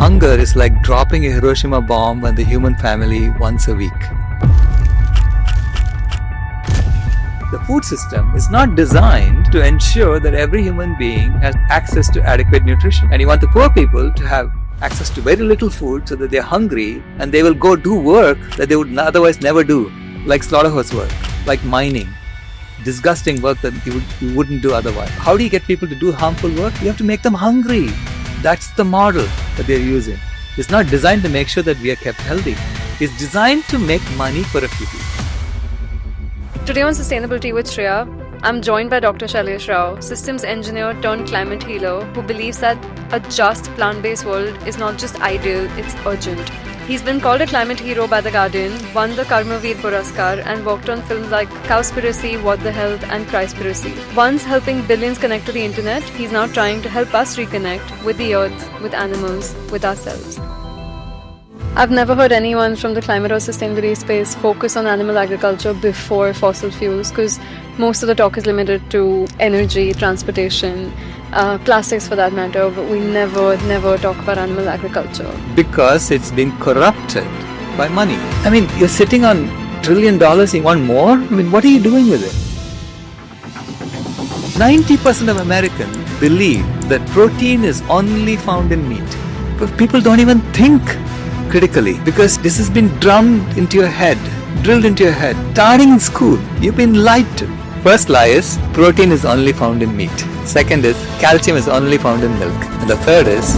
hunger is like dropping a Hiroshima bomb on the human family once a week. The food system is not designed to ensure that every human being has access to adequate nutrition. And you want the poor people to have access to very little food so that they're hungry and they will go do work that they would otherwise never do, like slaughterhouse work, like mining, disgusting work that you wouldn't do otherwise. How do you get people to do harmful work? You have to make them hungry. That's the model that they're using. It's not designed to make sure that we are kept healthy. It's designed to make money for a few people. Today on Sustainability with Shreya, I'm joined by Dr. Shailesh Rao, systems engineer turned climate healer, who believes that a just plant-based world is not just ideal, it's urgent. He's been called a climate hero by The Guardian, won the Karmaveer Puraskar, and worked on films like Cowspiracy, What the Health, and Cryspiracy. Once helping billions connect to the internet, he's now trying to help us reconnect with the earth, with animals, with ourselves. I've never heard anyone from the climate or sustainability space focus on animal agriculture before fossil fuels, because most of the talk is limited to energy, transportation, plastics for that matter, but we never talk about animal agriculture. Because it's been corrupted by money. I mean, you're sitting on $1 trillion, you want more? I mean, what are you doing with it? 90% of Americans believe that protein is only found in meat. But people don't even think critically, because this has been drummed into your head, drilled into your head. Starting in school, you've been lied to. First lie is protein is only found in meat. Second is calcium is only found in milk. And the third is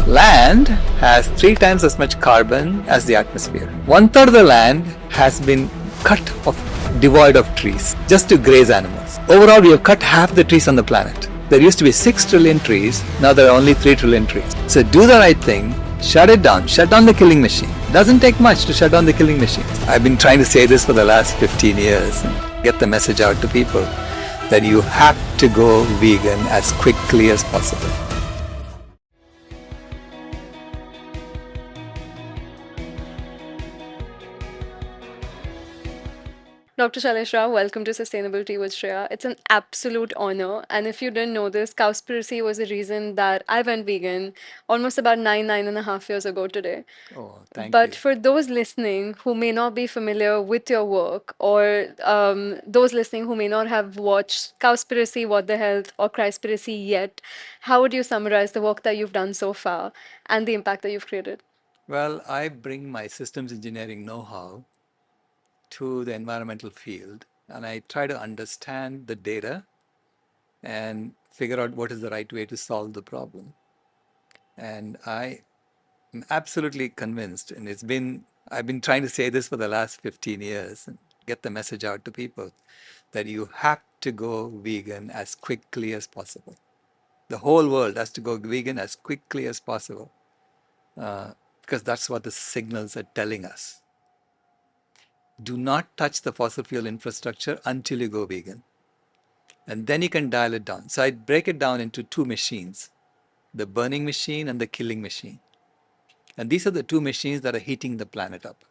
land has 3 times as much carbon as the atmosphere. 1/3 of the land has been cut off, devoid of trees, just to graze animals. Overall, we have cut half the trees on the planet. There used to be 6 trillion trees, now there are only 3 trillion trees. So do the right thing, shut it down, shut down the killing machine. Doesn't take much to shut down the killing machines. I've been trying to say this for the last 15 years and get the message out to people that you have to go vegan as quickly as possible. Dr. Shailesh Rao, welcome to Sustainability with Shreya. It's an absolute honor. And if you didn't know this, Cowspiracy was the reason that I went vegan almost about 9.5 years ago today. Oh, thank you. But for those listening who may not be familiar with your work, or those listening who may not have watched Cowspiracy, What the Health, or Cryspiracy yet, how would you summarize the work that you've done so far and the impact that you've created? Well, I bring my systems engineering know-how to the environmental field, and I try to understand the data and figure out what is the right way to solve the problem. And I am absolutely convinced, and I've been trying to say this for the last 15 years and get the message out to people that you have to go vegan as quickly as possible. The whole world has to go vegan as quickly as possible, because that's what the signals are telling us. Do not touch the fossil fuel infrastructure until you go vegan. And then you can dial it down. So I break it down into 2 machines, the burning machine and the killing machine. And these are the 2 machines that are heating the planet up.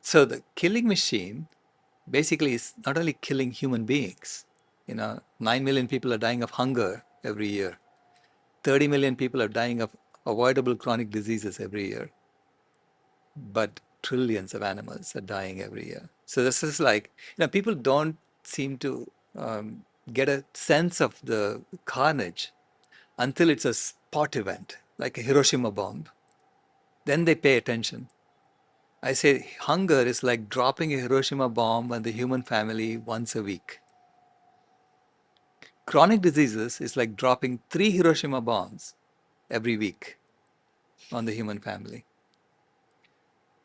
So the killing machine basically is not only killing human beings. 9 million people are dying of hunger every year. 30 million people are dying of avoidable chronic diseases every year. But trillions of animals are dying every year. So this is like, people don't seem to get a sense of the carnage until it's a spot event, like a Hiroshima bomb. Then they pay attention. I say hunger is like dropping a Hiroshima bomb on the human family once a week. Chronic diseases is like dropping 3 Hiroshima bombs every week on the human family.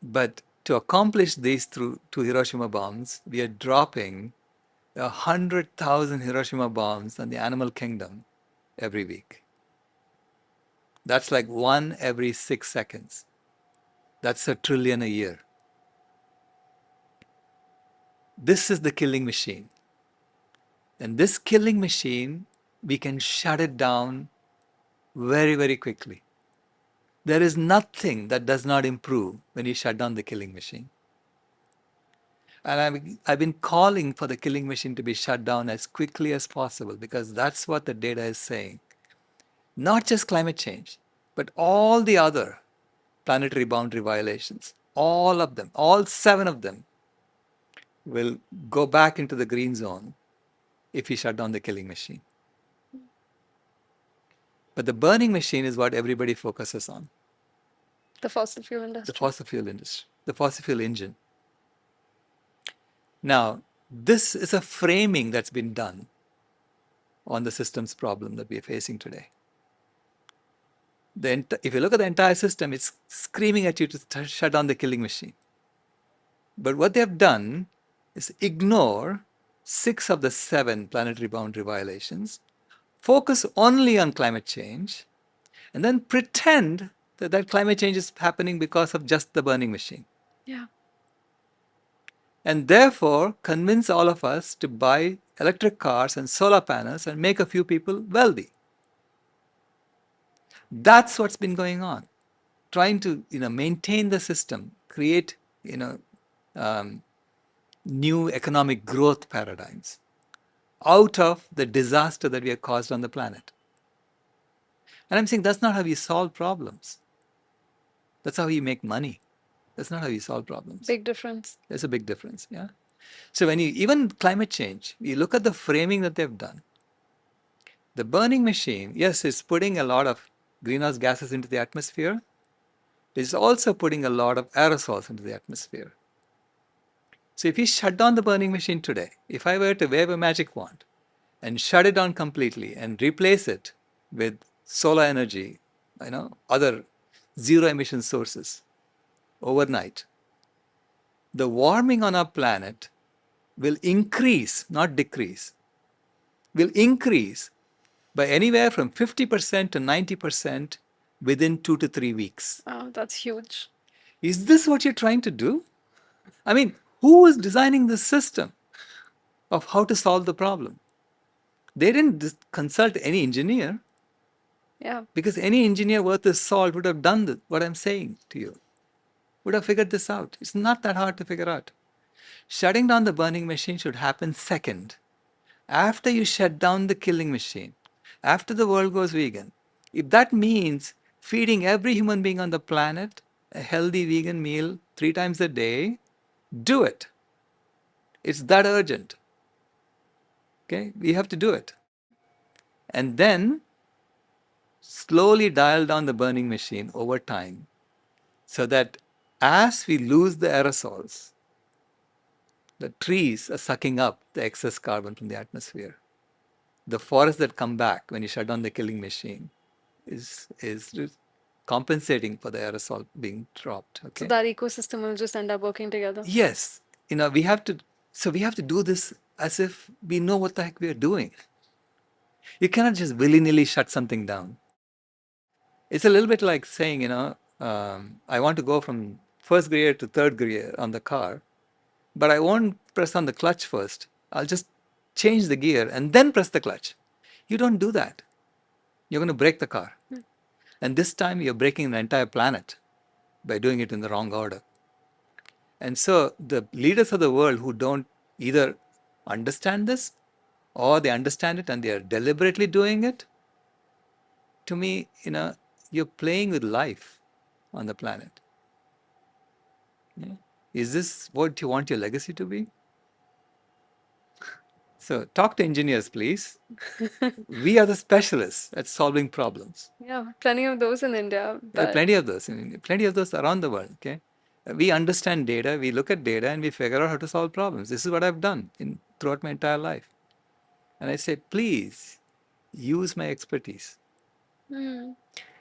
But to accomplish these through 2 Hiroshima bombs, we are dropping 100,000 Hiroshima bombs on the animal kingdom every week. That's like 1 every 6 seconds. That's 1 trillion a year. This is the killing machine. And this killing machine, we can shut it down very, very quickly. There is nothing that does not improve when you shut down the killing machine. And I've been calling for the killing machine to be shut down as quickly as possible, because that's what the data is saying. Not just climate change, but all the other planetary boundary violations, all of them, all 7 of them will go back into the green zone if we shut down the killing machine. But the burning machine is what everybody focuses on. The fossil fuel The industry. fossil fuel industry, the fossil fuel engine. Now, this is a framing that's been done on the systems problem that we are facing today. If you look at the entire system, it's screaming at you to shut down the killing machine. But what they have done is ignore 6 of the 7 planetary boundary violations, focus only on climate change, and then pretend that climate change is happening because of just the burning machine. Yeah. And therefore convince all of us to buy electric cars and solar panels and make a few people wealthy. That's what's been going on. Trying to maintain the system, create new economic growth paradigms out of the disaster that we have caused on the planet. And I'm saying that's not how you solve problems. That's how you make money. That's not how you solve problems. Big difference. There's a big difference, yeah. So when you even climate change, you look at the framing that they've done. The burning machine, yes, it's putting a lot of greenhouse gases into the atmosphere. It's also putting a lot of aerosols into the atmosphere. So if you shut down the burning machine today, if I were to wave a magic wand and shut it down completely and replace it with solar energy, other zero emission sources overnight, the warming on our planet will increase, not decrease, will increase by anywhere from 50% to 90% within 2 to 3 weeks. Oh, that's huge. Is this what you're trying to do? I mean, who is designing this system of how to solve the problem? They didn't consult any engineer. Yeah. Because any engineer worth his salt would have done what I'm saying to you, would have figured this out. It's not that hard to figure out. Shutting down the burning machine should happen second. After you shut down the killing machine, after the world goes vegan, if that means feeding every human being on the planet a healthy vegan meal 3 times a day, do it. It's that urgent. Okay, we have to do it. And then slowly dial down the burning machine over time so that as we lose the aerosols, the trees are sucking up the excess carbon from the atmosphere. The forests that come back when you shut down the killing machine is compensating for the aerosol being dropped. Okay? So that ecosystem will just end up working together. Yes. We have to do this as if we know what the heck we are doing. You cannot just willy-nilly shut something down. It's a little bit like saying, I want to go from first gear to third gear on the car, but I won't press on the clutch first. I'll just change the gear and then press the clutch. You don't do that. You're going to break the car. And this time you're breaking the entire planet by doing it in the wrong order. And so the leaders of the world who don't either understand this or they understand it and they are deliberately doing it, to me, you're playing with life on the planet. Yeah. Is this what you want your legacy to be? So talk to engineers, please. We are the specialists at solving problems. Yeah, plenty of those in India. There are But plenty of those. Plenty of those around the world. Okay, we understand data. We look at data and we figure out how to solve problems. This is what I've done throughout my entire life. And I say, please use my expertise.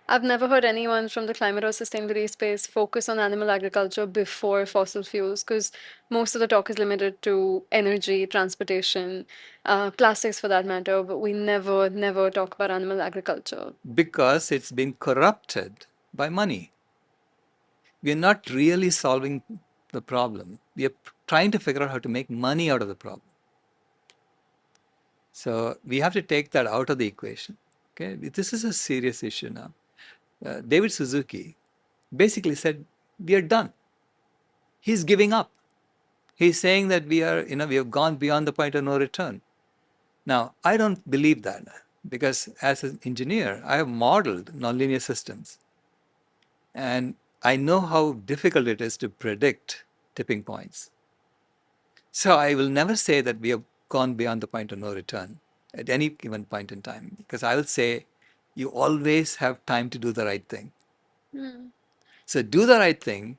I've never heard anyone from the climate or sustainability space focus on animal agriculture before fossil fuels, because most of the talk is limited to energy, transportation, plastics for that matter, but we never talk about animal agriculture. Because it's been corrupted by money. We're not really solving the problem. We are trying to figure out how to make money out of the problem. So we have to take that out of the equation. Okay, this is a serious issue now. David Suzuki basically said, we are done. He's giving up. He's saying that we have gone beyond the point of no return. Now, I don't believe that. because as an engineer, I have modeled nonlinear systems, and I know how difficult it is to predict tipping points. So I will never say that we have gone beyond the point of no return at any given point in time, because I will say you always have time to do the right thing. Hmm. So do the right thing,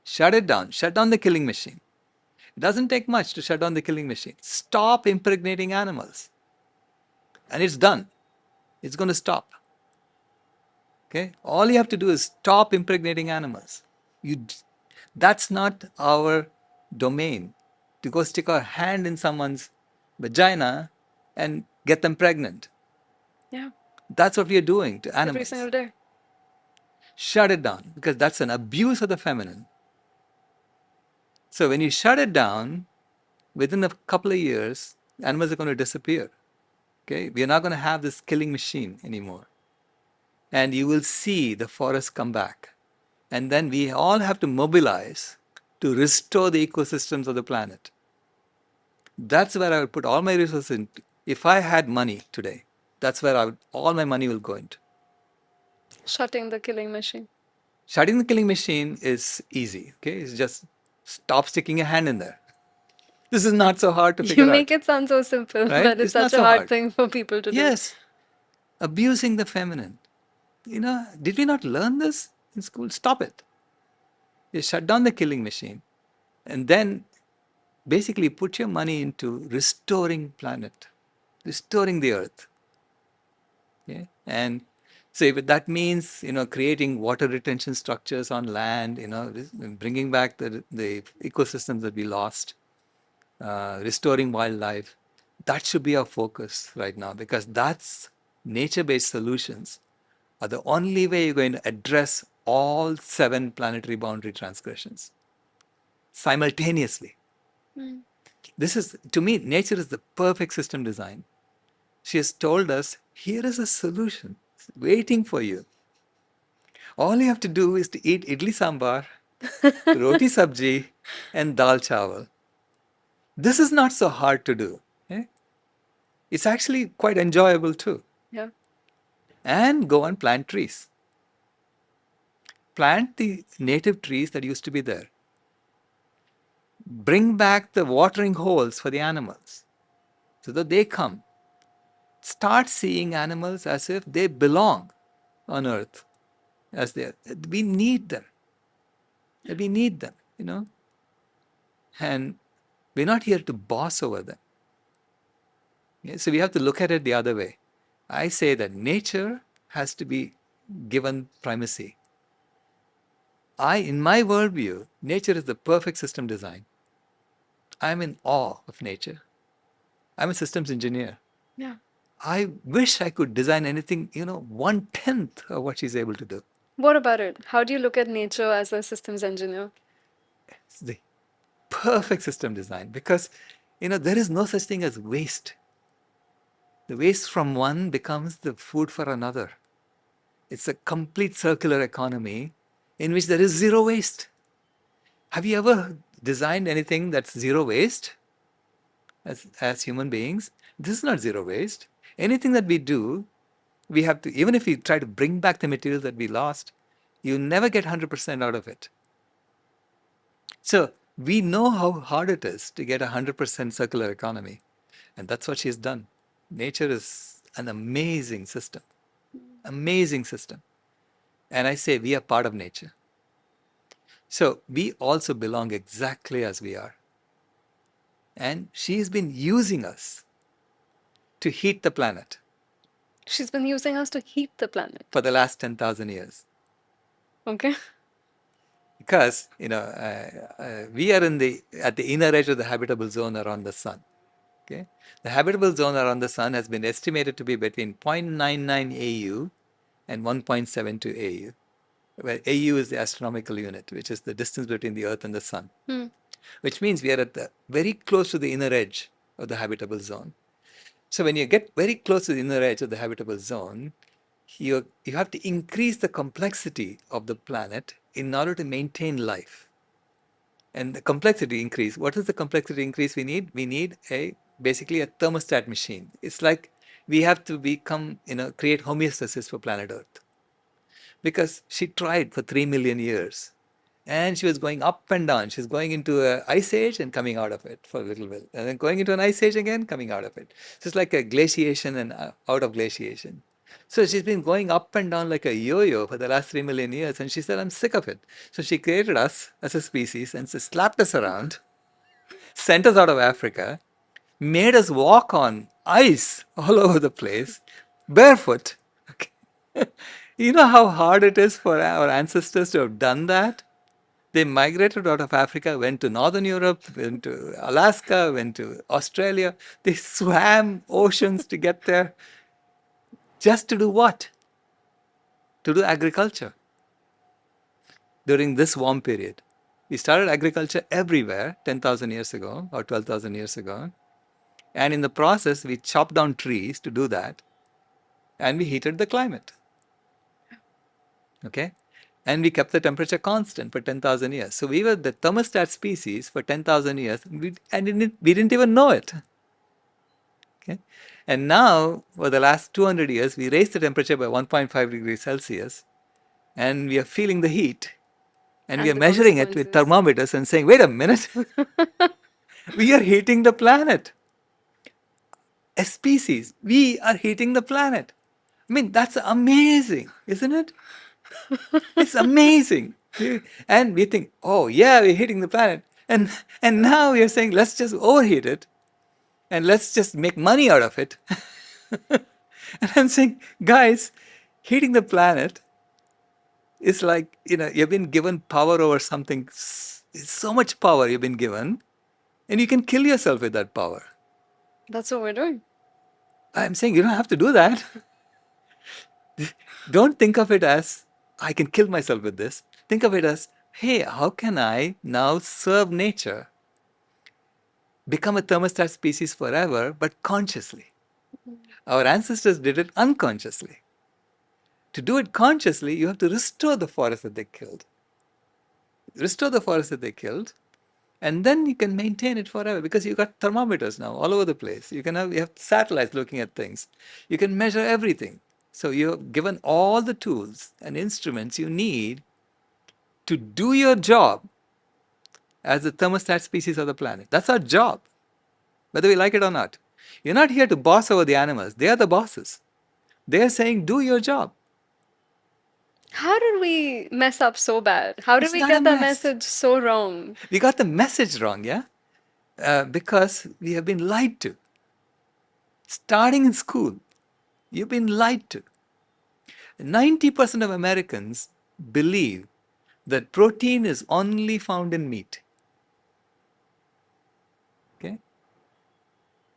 shut it down, shut down the killing machine. It doesn't take much to shut down the killing machine. Stop impregnating animals. And it's done. It's going to stop. Okay? All you have to do is stop impregnating animals. You, that's not our domain to go stick our hand in someone's vagina and get them pregnant. Yeah, That's what we are doing to every animals. single day. Shut it down because that's an abuse of the feminine. So when you shut it down, within a couple of years, animals are going to disappear. Okay? We are not going to have this killing machine anymore. And you will see the forest come back. And then we all have to mobilize to restore the ecosystems of the planet. That's where I would put all my resources in. If I had money today, that's where all my money will go into. Shutting the killing machine. Shutting the killing machine is easy. Okay, it's just stop sticking your hand in there. This is not so hard to You figure make out, it sound so simple, right? but it's It's not such a so hard hard. thing for people to do. Yes, abusing the feminine. Did we not learn this in school? Stop it. You shut down the killing machine, and then basically put your money into restoring planet, restoring the earth. Okay? And so if that means creating water retention structures on land, bringing back the ecosystems that we lost, restoring wildlife, that should be our focus right now, because that's nature-based solutions are the only way you're going to address all 7 planetary boundary transgressions simultaneously. Mm. This is, to me, nature is the perfect system design. She has told us, here is a solution waiting for you. All you have to do is to eat idli sambar, roti sabji, and dal chawal. This is not so hard to do. Eh? It's actually quite enjoyable too. Yeah. And go and plant trees. Plant the native trees that used to be there. Bring back the watering holes for the animals so that they come. Start seeing animals as if they belong on earth, as they are. We need them. We need them. And we're not here to boss over them. Yeah, so we have to look at it the other way. I say that nature has to be given primacy. In my worldview, nature is the perfect system design. I'm in awe of nature. I'm a systems engineer. Yeah. I wish I could design anything, 1/10 of what she's able to do. What about it? How do you look at nature as a systems engineer? It's the perfect system design because, there is no such thing as waste. The waste from one becomes the food for another. It's a complete circular economy in which there is zero waste. Have you ever designed anything that's zero waste as human beings? This is not zero waste. Anything that we do, we have to, even if we try to bring back the materials that we lost, you never get 100% out of it. So we know how hard it is to get a 100% circular economy. And that's what she's done. Nature is an amazing system. Amazing system. And I say we are part of nature. So we also belong exactly as we are. And she's been using us to heat the planet She's been using us to heat the planet. for the last 10,000 years. Okay. Because, we are at the inner edge of the habitable zone around the sun. Okay? The habitable zone around the sun has been estimated to be between 0.99 AU and 1.72 AU, where AU is the astronomical unit, which is the distance between the Earth and the sun, which means we are at the very close to the inner edge of the habitable zone. So when you get very close to the inner edge of the habitable zone, you have to increase the complexity of the planet in order to maintain life. And the complexity increase. What is the complexity increase we need? We need basically a thermostat machine. It's like we have to create homeostasis for planet Earth. Because she tried for 3 million years and she was going up and down. She's going into an ice age and coming out of it for a little bit, and then going into an ice age again, coming out of it. So it's like a glaciation and out of glaciation. So she's been going up and down like a yo-yo for the last 3 million years, and she said, I'm sick of it. So she created us as a species and slapped us around, sent us out of Africa, made us walk on ice all over the place, barefoot. Okay. You know how hard it is for our ancestors to have done that? They migrated out of Africa, went to Northern Europe, went to Alaska, went to Australia. They swam oceans to get there. Just to do what? To do agriculture during this warm period. We started agriculture everywhere 10,000 years ago or 12,000 years ago. And in the process, we chopped down trees to do that. And we heated the climate. Okay? And we kept the temperature constant for 10,000 years. So we were the thermostat species for 10,000 years, and we didn't even know it. Okay? And now, for the last 200 years, we raised the temperature by 1.5 degrees Celsius, and we are feeling the heat. And we And are the measuring it with consequences. thermometers and saying, wait a minute, we are heating the planet. As species, we are heating the planet. I mean, that's amazing, isn't it? It's amazing. And we think, oh yeah, we're heating the planet. And now we are saying, let's just overheat it and let's just make money out of it. And I'm saying, guys, heating the planet is like, you've been given power over something, so much power you've been given, and you can kill yourself with that power. That's what we're doing. I'm saying you don't have to do that. Don't think of it as, I can kill myself with this. Think of it as, hey, how can I now serve nature? Become a thermostat species forever, but consciously. Our ancestors did it unconsciously. To do it consciously, you have to restore the forest that they killed. Restore the forest that they killed, and then you can maintain it forever because you've got thermometers now all over the place. You have satellites looking at things. You can measure everything. So you're given all the tools and instruments you need to do your job as the thermostat species of the planet. That's our job, whether we like it or not. You're not here to boss over the animals. They are the bosses. They are saying, do your job. How did we mess up so bad? How did It's we not a get that mess. message so wrong? We got the message wrong, yeah? Because we have been lied to. Starting in school, you've been lied to. 90% of Americans believe that protein is only found in meat. Okay?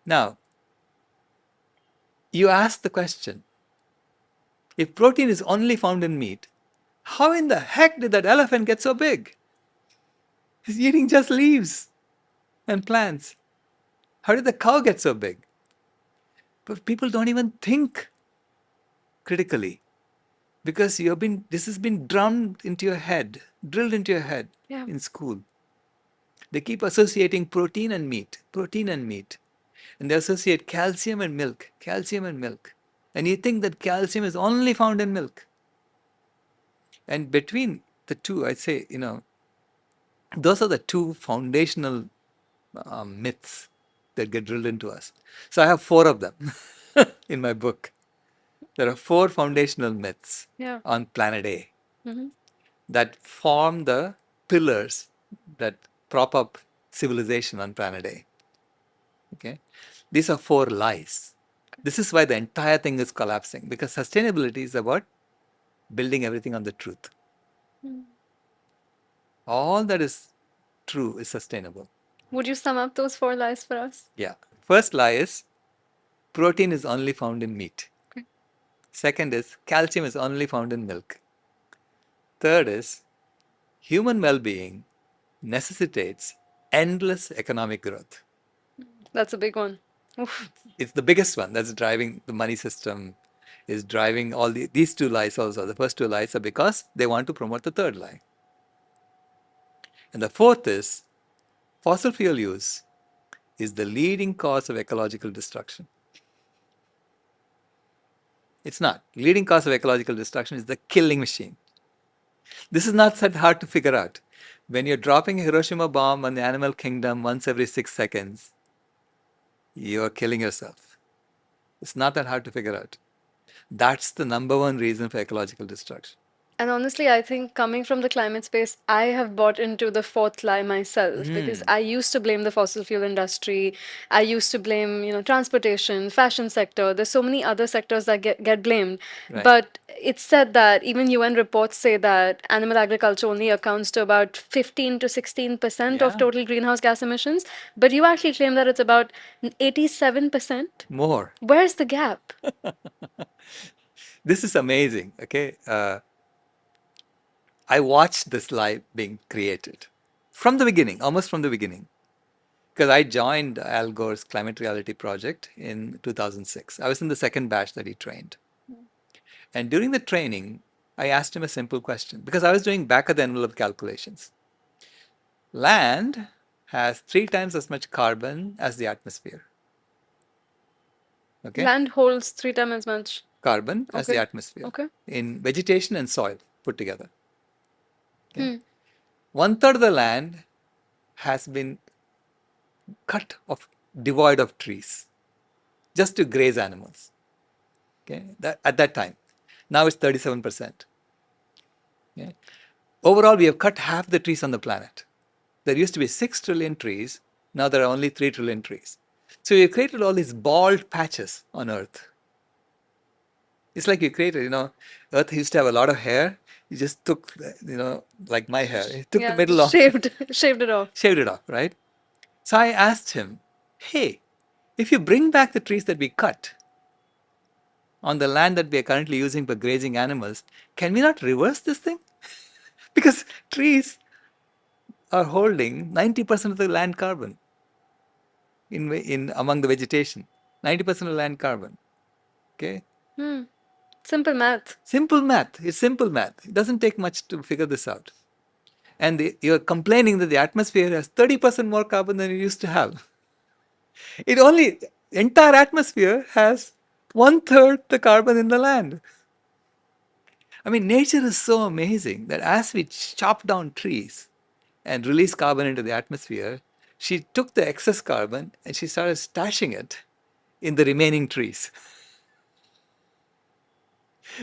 Now, you ask the question, if protein is only found in meat, how in the heck did that elephant get so big? He's eating just leaves and plants. How did the cow get so big? But people don't even think critically because this has been drilled into your head Yeah. in school. They keep associating protein and meat, protein and meat. And they associate calcium and milk, calcium and milk. And you think that calcium is only found in milk. And between the two, I'd say, those are the two foundational myths that get drilled into us. So I have 4 of them in my book. There are 4 foundational myths Yeah. on planet A Hmm. that form the pillars that prop up civilization on planet A. Okay? These are 4 lies. This is why the entire thing is collapsing, because sustainability is about building everything on the truth. All that is true is sustainable. Would you sum up those 4 lies for us? Yeah. First lie is protein is only found in meat. Okay. Second is calcium is only found in milk. Third is human well-being necessitates endless economic growth. That's a big one. Oof. It's the biggest one that's driving the money system, is driving all these 2 lies also. The first 2 lies are because they want to promote the third lie. And the fourth is fossil fuel use is the leading cause of ecological destruction. It's not. Leading cause of ecological destruction is the killing machine. This is not that hard to figure out. When you're dropping a Hiroshima bomb on the animal kingdom once every 6 seconds, you're killing yourself. It's not that hard to figure out. That's the number one reason for ecological destruction. And honestly, I think coming from the climate space, I have bought into the fourth lie myself because I used to blame the fossil fuel industry. I used to blame, transportation, fashion sector. There's so many other sectors that get blamed. Right. But it's said that even UN reports say that animal agriculture only accounts to about 15 to 16% of Yeah. total greenhouse gas emissions. But you actually claim that it's about 87%. More. Where's the gap? This is amazing. Okay. I watched this lie being created from the beginning, almost from the beginning, because I joined Al Gore's Climate Reality Project in 2006. I was in the second batch that he trained. And during the training, I asked him a simple question because I was doing back of the envelope calculations. Land has 3 times as much carbon as the atmosphere. Okay? Land holds 3 times as much. Carbon as the Okay. atmosphere Okay. in vegetation and soil put together. Okay? Hmm. 1/3 of the land has been cut off, devoid of trees, just to graze animals. Okay? At that time. Now it's 37%. Okay? Overall, we have cut half the trees on the planet. There used to be 6 trillion trees. Now there are only 3 trillion trees. So we created all these bald patches on Earth. It's like you created, Earth used to have a lot of hair. You just took, like my hair, you took the Yeah, middle off, shaved it off. shaved it off, right? So I asked him, hey, if you bring back the trees that we cut on the land that we are currently using for grazing animals, can we not reverse this thing? Because trees are holding 90% of the land carbon in among the vegetation. 90% of land carbon. Okay? Hmm. Simple math. Simple math. It's simple math. It doesn't take much to figure this out. And you're complaining that the atmosphere has 30% more carbon than it used to have. Entire atmosphere has 1/3 the carbon in the land. I mean, nature is so amazing that as we chop down trees and release carbon into the atmosphere, she took the excess carbon and she started stashing it in the remaining trees.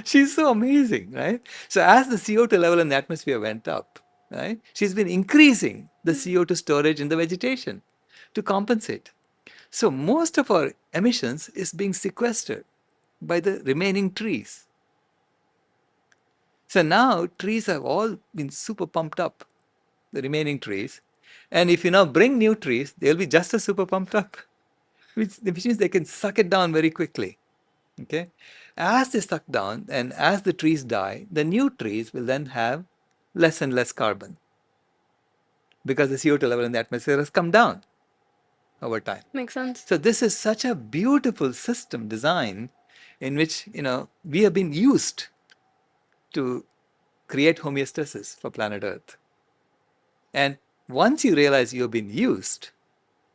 She's so amazing, right? So as the CO2 level in the atmosphere went up, right, she's been increasing the CO2 storage in the vegetation to compensate. So most of our emissions is being sequestered by the remaining trees. So now trees have all been super pumped up, the remaining trees. And if you now bring new trees, they'll be just as super pumped up, which means they can suck it down very quickly. Okay? As they suck down and as the trees die, the new trees will then have less and less carbon because the CO2 level in the atmosphere has come down over time. Makes sense. So this is such a beautiful system design in which, we have been used to create homeostasis for planet Earth. And once you realize you've been used,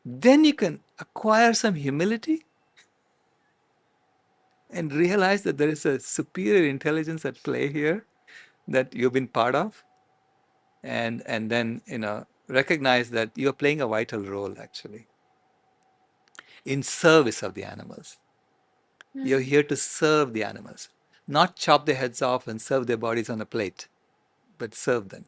then you can acquire some humility and realize that there is a superior intelligence at play here that you've been part of, and then recognize that you're playing a vital role actually in service of the animals. You're here to serve the animals, not chop their heads off and serve their bodies on a plate, but serve them.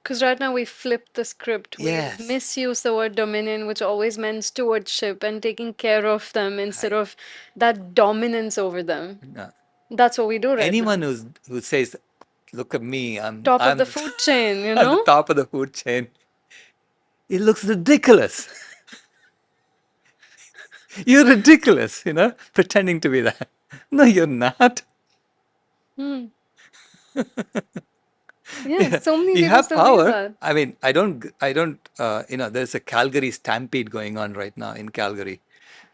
Because right now we flipped the script. Yes. We misuse the word dominion, which always meant stewardship and taking care of them instead of that dominance over them. No. That's what we do right now. Anyone who says, "Look at me, Top of I'm the food chain, at the top of the food chain," it looks ridiculous. You're ridiculous, pretending to be that. No, you're not. Yeah, so many You people have still believe power. that. I mean, I don't, there's a Calgary stampede going on right now in Calgary.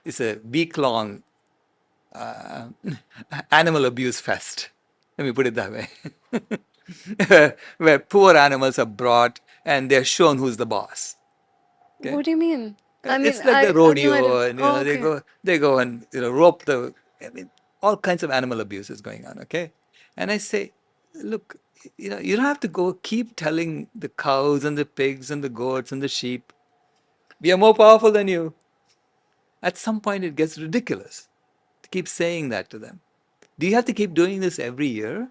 It's a week-long animal abuse fest. Let me put it that way. Where poor animals are brought and they're shown who's the boss. Okay? What do you mean? I mean, It's like I the have no idea. rodeo, and Oh, they okay. go and rope the. I mean, all kinds of animal abuse is going on, okay? And I say, look, you don't have to go keep telling the cows and the pigs and the goats and the sheep, we are more powerful than you. At some point, it gets ridiculous to keep saying that to them. Do you have to keep doing this every year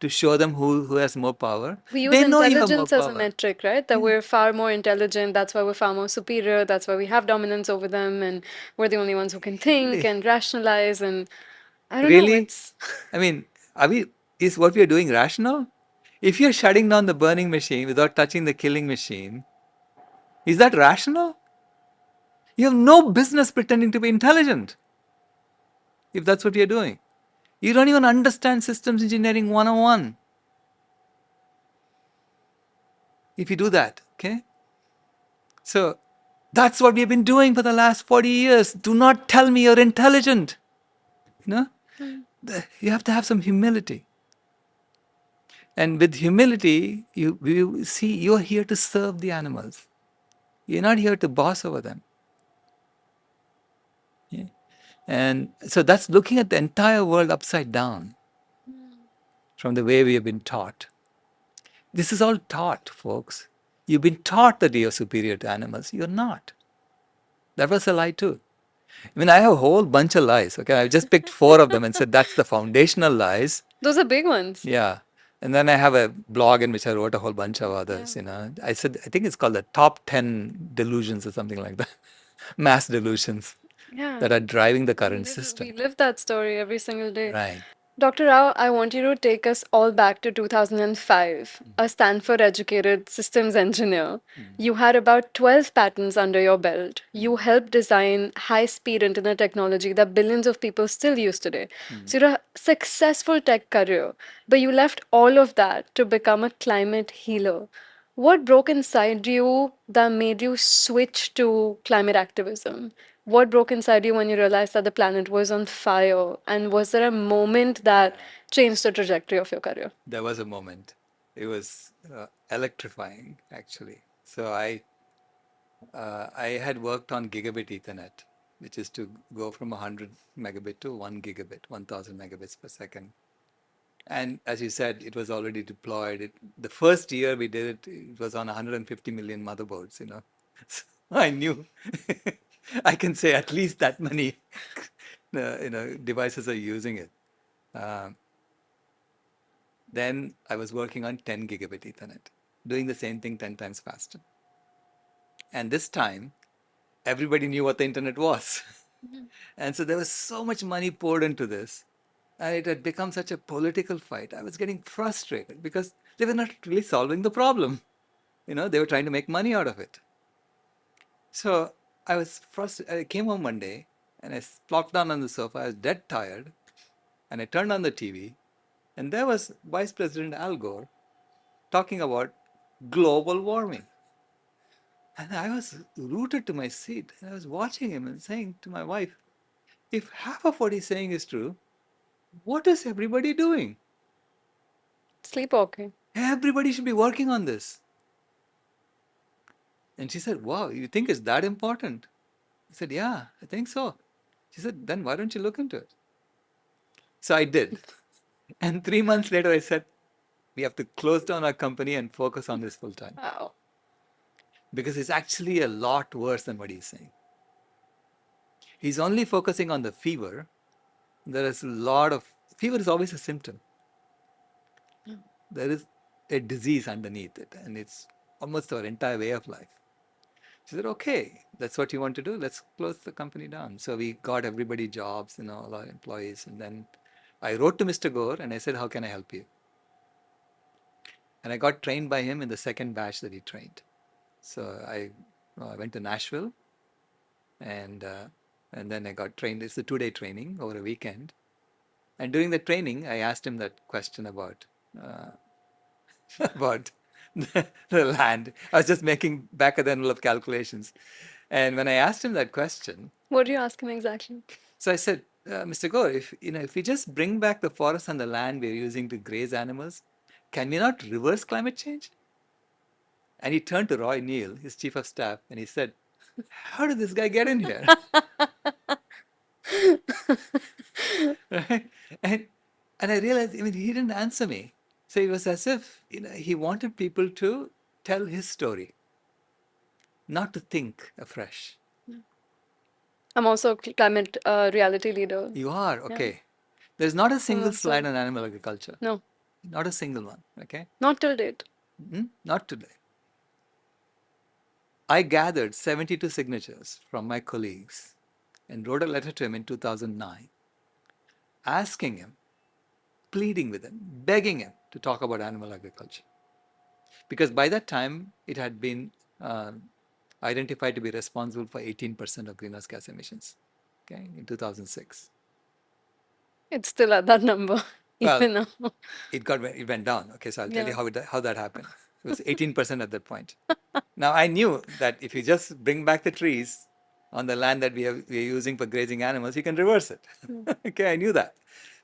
to show them who has more power? We use They know you have more intelligence as a power. metric, right? That we're far more intelligent. That's why we're far more superior. That's why we have dominance over them. And we're the only ones who can think Really? and rationalize. And I don't know, Really? it's. I mean, is what we are doing rational? If you're shutting down the burning machine without touching the killing machine, is that rational? You have no business pretending to be intelligent if that's what you're doing. You don't even understand systems engineering 101 if you do that, okay? So that's what we've been doing for the last 40 years. Do not tell me you're intelligent. You know? You have to have some humility. And with humility, you see you're here to serve the animals. You're not here to boss over them. Yeah? And so that's looking at the entire world upside down from the way we have been taught. This is all taught, folks. You've been taught that you're superior to animals. You're not. That was a lie too. I mean, I have a whole bunch of lies. Okay, I've just picked four of them and said that's the foundational lies. Those are big ones. Yeah. And then I have a blog in which I wrote a whole bunch of others, I said, I think it's called the top 10 delusions or something like that. Mass delusions Yeah. that are driving the We current live, we system. live that story every single day. Right. Dr. Rao, I want you to take us all back to 2005. A Stanford educated systems engineer. You had about 12 patents under your belt. You helped design high speed internet technology that billions of people still use today. So you're a successful tech career, but you left all of that to become a climate healer. What broke inside you that made you switch to climate activism? What broke inside you when you realized that the planet was on fire? And was there a moment that changed the trajectory of your career? There was a moment. It was electrifying, actually. So I had worked on gigabit Ethernet, which is to go from 100 megabit to 1 gigabit, 1000 megabits per second. And as you said, it was already deployed. The first year we did it, it was on 150 million motherboards. So I knew I can say at least that many devices are using it. Um, then I was working on 10 gigabit Ethernet, doing the same thing 10 times faster. And this time, everybody knew what the internet was. And so there was so much money poured into this. And it had become such a political fight. I was getting frustrated because they were not really solving the problem. They were trying to make money out of it. So I was frustrated. I came home one day and I plopped down on the sofa. I was dead tired. And I turned on the TV. And there was Vice President Al Gore talking about global warming. And I was rooted to my seat. And I was watching him and saying to my wife, if half of what he's saying is true, what is everybody doing? Sleepwalking. Everybody should be working on this. And she said, wow, you think it's that important? I said, yeah, I think so. She said, then why don't you look into it? So I did. And 3 months later, I said, we have to close down our company and focus on this full time. Wow. Because it's actually a lot worse than what he's saying. He's only focusing on the fever. There is a lot of fever is always a symptom. There is a disease underneath it, and it's almost our entire way of life. She said, okay, that's what you want to do. Let's close the company down. So we got everybody jobs, all our employees. And then I wrote to Mr. Gore and I said, how can I help you? And I got trained by him in the second batch that he trained. So I went to Nashville and then I got trained. It's a 2-day training over a weekend. And during the training, I asked him that question about about the land. I was just making back of the envelope calculations. And when I asked him that question, What do you ask him exactly? so I said, Mr. Gore, if we just bring back the forest and the land we're using to graze animals, can we not reverse climate change? And he turned to Roy Neal, his chief of staff, and he said, how did this guy get in here? Right? And I realized, I mean, he didn't answer me. So it was as if, he wanted people to tell his story, not to think afresh. I'm also a climate reality leader. You are, Yeah. okay. There's not a single slide So on animal agriculture. no, Not a single one, okay? not till date. Not today. I gathered 72 signatures from my colleagues and wrote a letter to him in 2009, asking him, pleading with him, begging him to talk about animal agriculture. Because by that time, it had been identified to be responsible for 18% of greenhouse gas emissions, okay, in 2006. It's still at that number Well, even now. it went down. Okay, so I'll tell Yeah. you how that happened. It was 18% at that point. Now I knew that if you just bring back the trees on the land that we are using for grazing animals, you can reverse it. Okay, I knew that.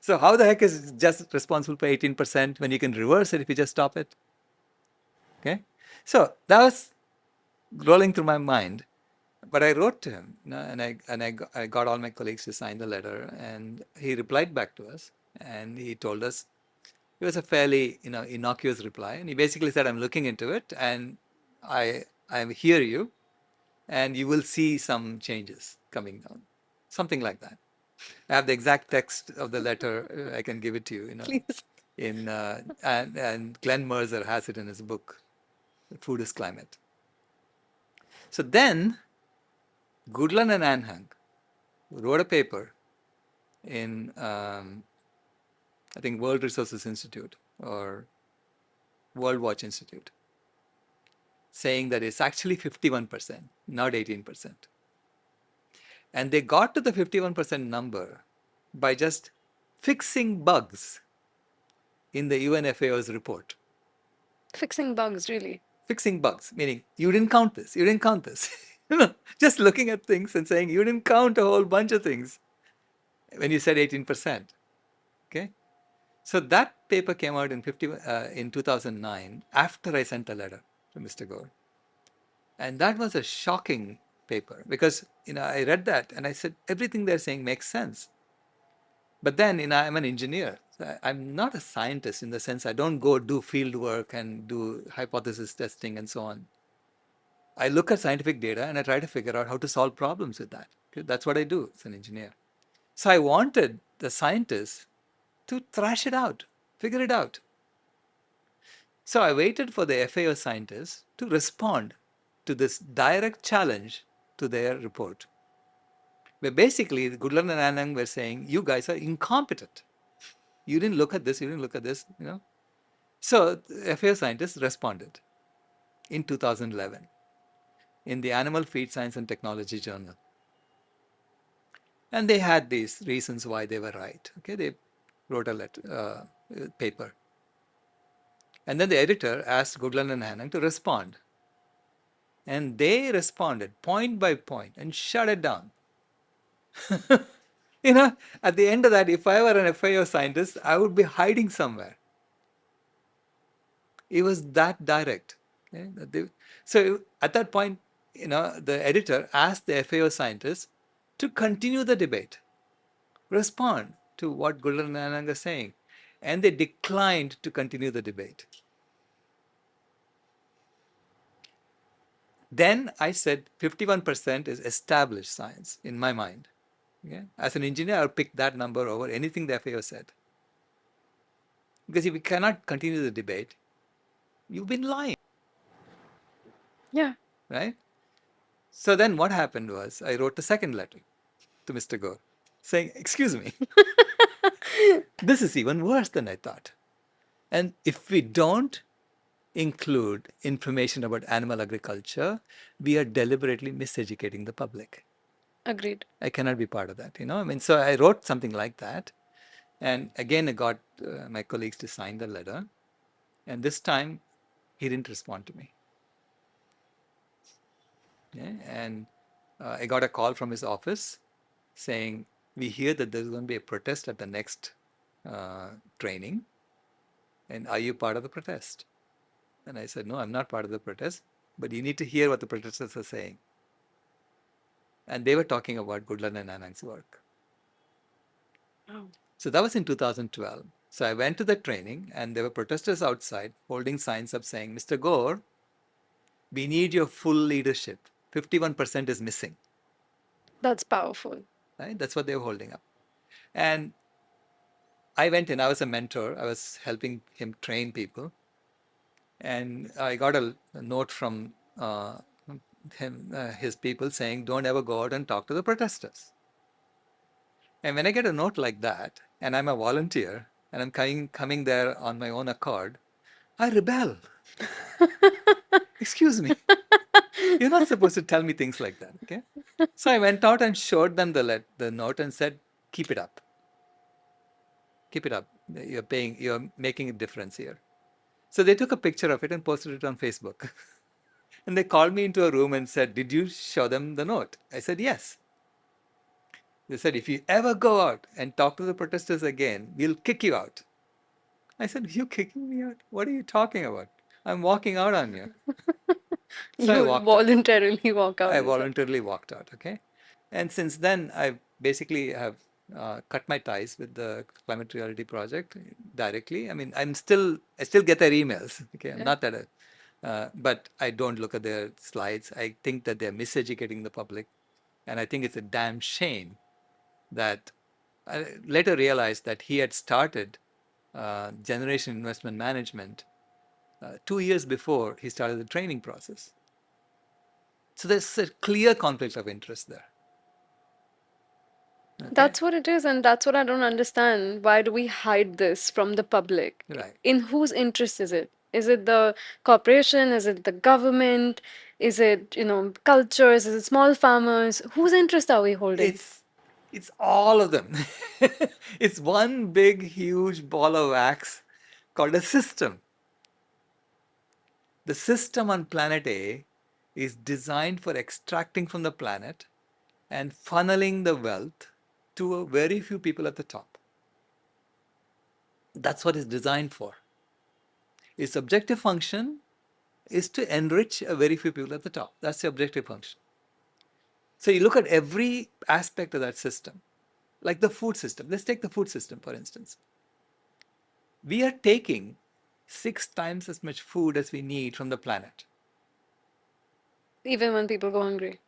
So how the heck is just responsible for 18% when you can reverse it if you just stop it? Okay, so that was rolling through my mind. But I wrote to him, I got all my colleagues to sign the letter, and he replied back to us, and he told us it was a fairly innocuous reply, and he basically said, "I'm looking into it, and I hear you, and you will see some changes coming down," something like that. I have the exact text of the letter. I can give it to you. Please. And Glenn Mercer has it in his book, "Food is Climate." So then Goodland and Anhang wrote a paper in I think World Resources Institute or World Watch Institute, saying that it's actually 51%, not 18%. And they got to the 51% number by just fixing bugs in the UNFAO's report. Fixing bugs, really. Fixing bugs, meaning you didn't count this, you didn't count this. Just looking at things and saying you didn't count a whole bunch of things when you said 18%. Okay? So that paper came out in 2009 after I sent a letter to Mr. Gore. And that was a shocking paper because I read that and I said everything they're saying makes sense. But then I'm an engineer. So I'm not a scientist in the sense I don't go do field work and do hypothesis testing and so on. I look at scientific data and I try to figure out how to solve problems with that. Okay? That's what I do as an engineer. So I wanted the scientists to thrash it out, figure it out. So I waited for the FAO scientists to respond to this direct challenge to their report. Where basically Goodland and Anand were saying, you guys are incompetent. You didn't look at this, you didn't look at this. So the FAO scientists responded in 2011 in the Animal Feed Science and Technology Journal. And they had these reasons why they were right. Okay, they wrote a paper. And then the editor asked Goodland and Hanang to respond. And they responded point by point and shut it down. At the end of that, if I were an FAO scientist, I would be hiding somewhere. It was that direct. Okay? So at that point, the editor asked the FAO scientists to continue the debate, respond to what Gulran and Anang are saying. And they declined to continue the debate. Then I said 51% is established science in my mind. Okay? As an engineer, I'll pick that number over anything the FAO said. Because if we cannot continue the debate, you've been lying. Yeah. Right? So then what happened was I wrote a second letter to Mr. Gore saying, excuse me, this is even worse than I thought. And if we don't include information about animal agriculture, we are deliberately miseducating the public. Agreed. I cannot be part of that, so I wrote something like that. And again, I got my colleagues to sign the letter. And this time, he didn't respond to me. Yeah? And I got a call from his office saying, we hear that there's going to be a protest at the next training. And are you part of the protest? And I said, no, I'm not part of the protest, but you need to hear what the protesters are saying. And they were talking about Goodland and Anand's work. Oh. So that was in 2012. So I went to the training and there were protesters outside holding signs up saying, Mr. Gore, we need your full leadership. 51% is missing. That's powerful. Right? That's what they were holding up. And I went in, I was a mentor, I was helping him train people. And I got a note from his people saying, don't ever go out and talk to the protesters. And when I get a note like that, and I'm a volunteer, and I'm coming there on my own accord, I rebel. Excuse me. You're not supposed to tell me things like that, okay? So I went out and showed them the note and said, keep it up. Keep it up. You're making a difference here. So they took a picture of it and posted it on Facebook. And they called me into a room and said, did you show them the note? I said, yes. They said, if you ever go out and talk to the protesters again, we'll kick you out. I said, you kicking me out? What are you talking about? I'm walking out on you. So I You walked out. voluntarily walk out. I Is that? voluntarily walked out, okay? And since then, I basically have cut my ties with the Climate Reality Project directly. I mean, I still get their emails, okay? I'm Yeah. not that, but I don't look at their slides. I think that they're miseducating the public. And I think it's a damn shame that I later realized that he had started Generation Investment Management 2 years before he started the training process. So there's a clear conflict of interest there. Okay, That's what it is, and that's what I don't understand. Why do we hide this from the public? right. In whose interest is it? Is it the corporation? Is it the government? Is it, cultures? Is it small farmers? Whose interest are we holding? It's all of them. It's one big, huge ball of wax called a system. The system on planet A is designed for extracting from the planet and funneling the wealth to a very few people at the top. That's what it's designed for. Its objective function is to enrich a very few people at the top. That's the objective function. So you look at every aspect of that system, like the food system. Let's take the food system, for instance. We are taking 6 times as much food as we need from the planet. Even when people go hungry.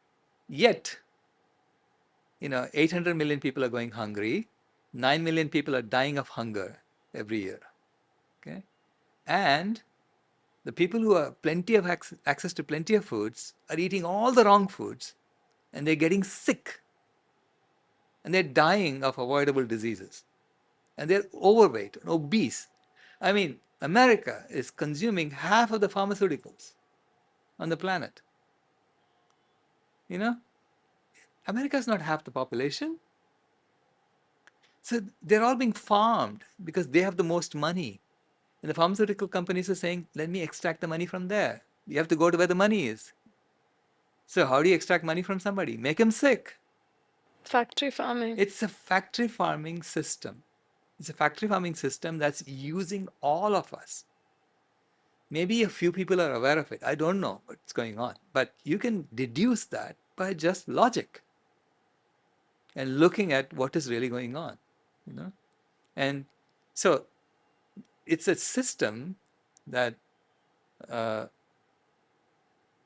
Yet, 800 million people are going hungry. 9 million people are dying of hunger every year. Okay? And the people who have plenty of access to plenty of foods are eating all the wrong foods and they're getting sick and they're dying of avoidable diseases and they're overweight and obese. I mean, America is consuming half of the pharmaceuticals on the planet. You know, America is not half the population. So they're all being farmed because they have the most money. And the pharmaceutical companies are saying, let me extract the money from there. You have to go to where the money is. So how do you extract money from somebody? Make him sick. Factory farming. It's a factory farming system. It's a factory farming system that's using all of us. Maybe a few people are aware of it. I don't know what's going on. But you can deduce that by just logic and looking at what is really going on. And so it's a system that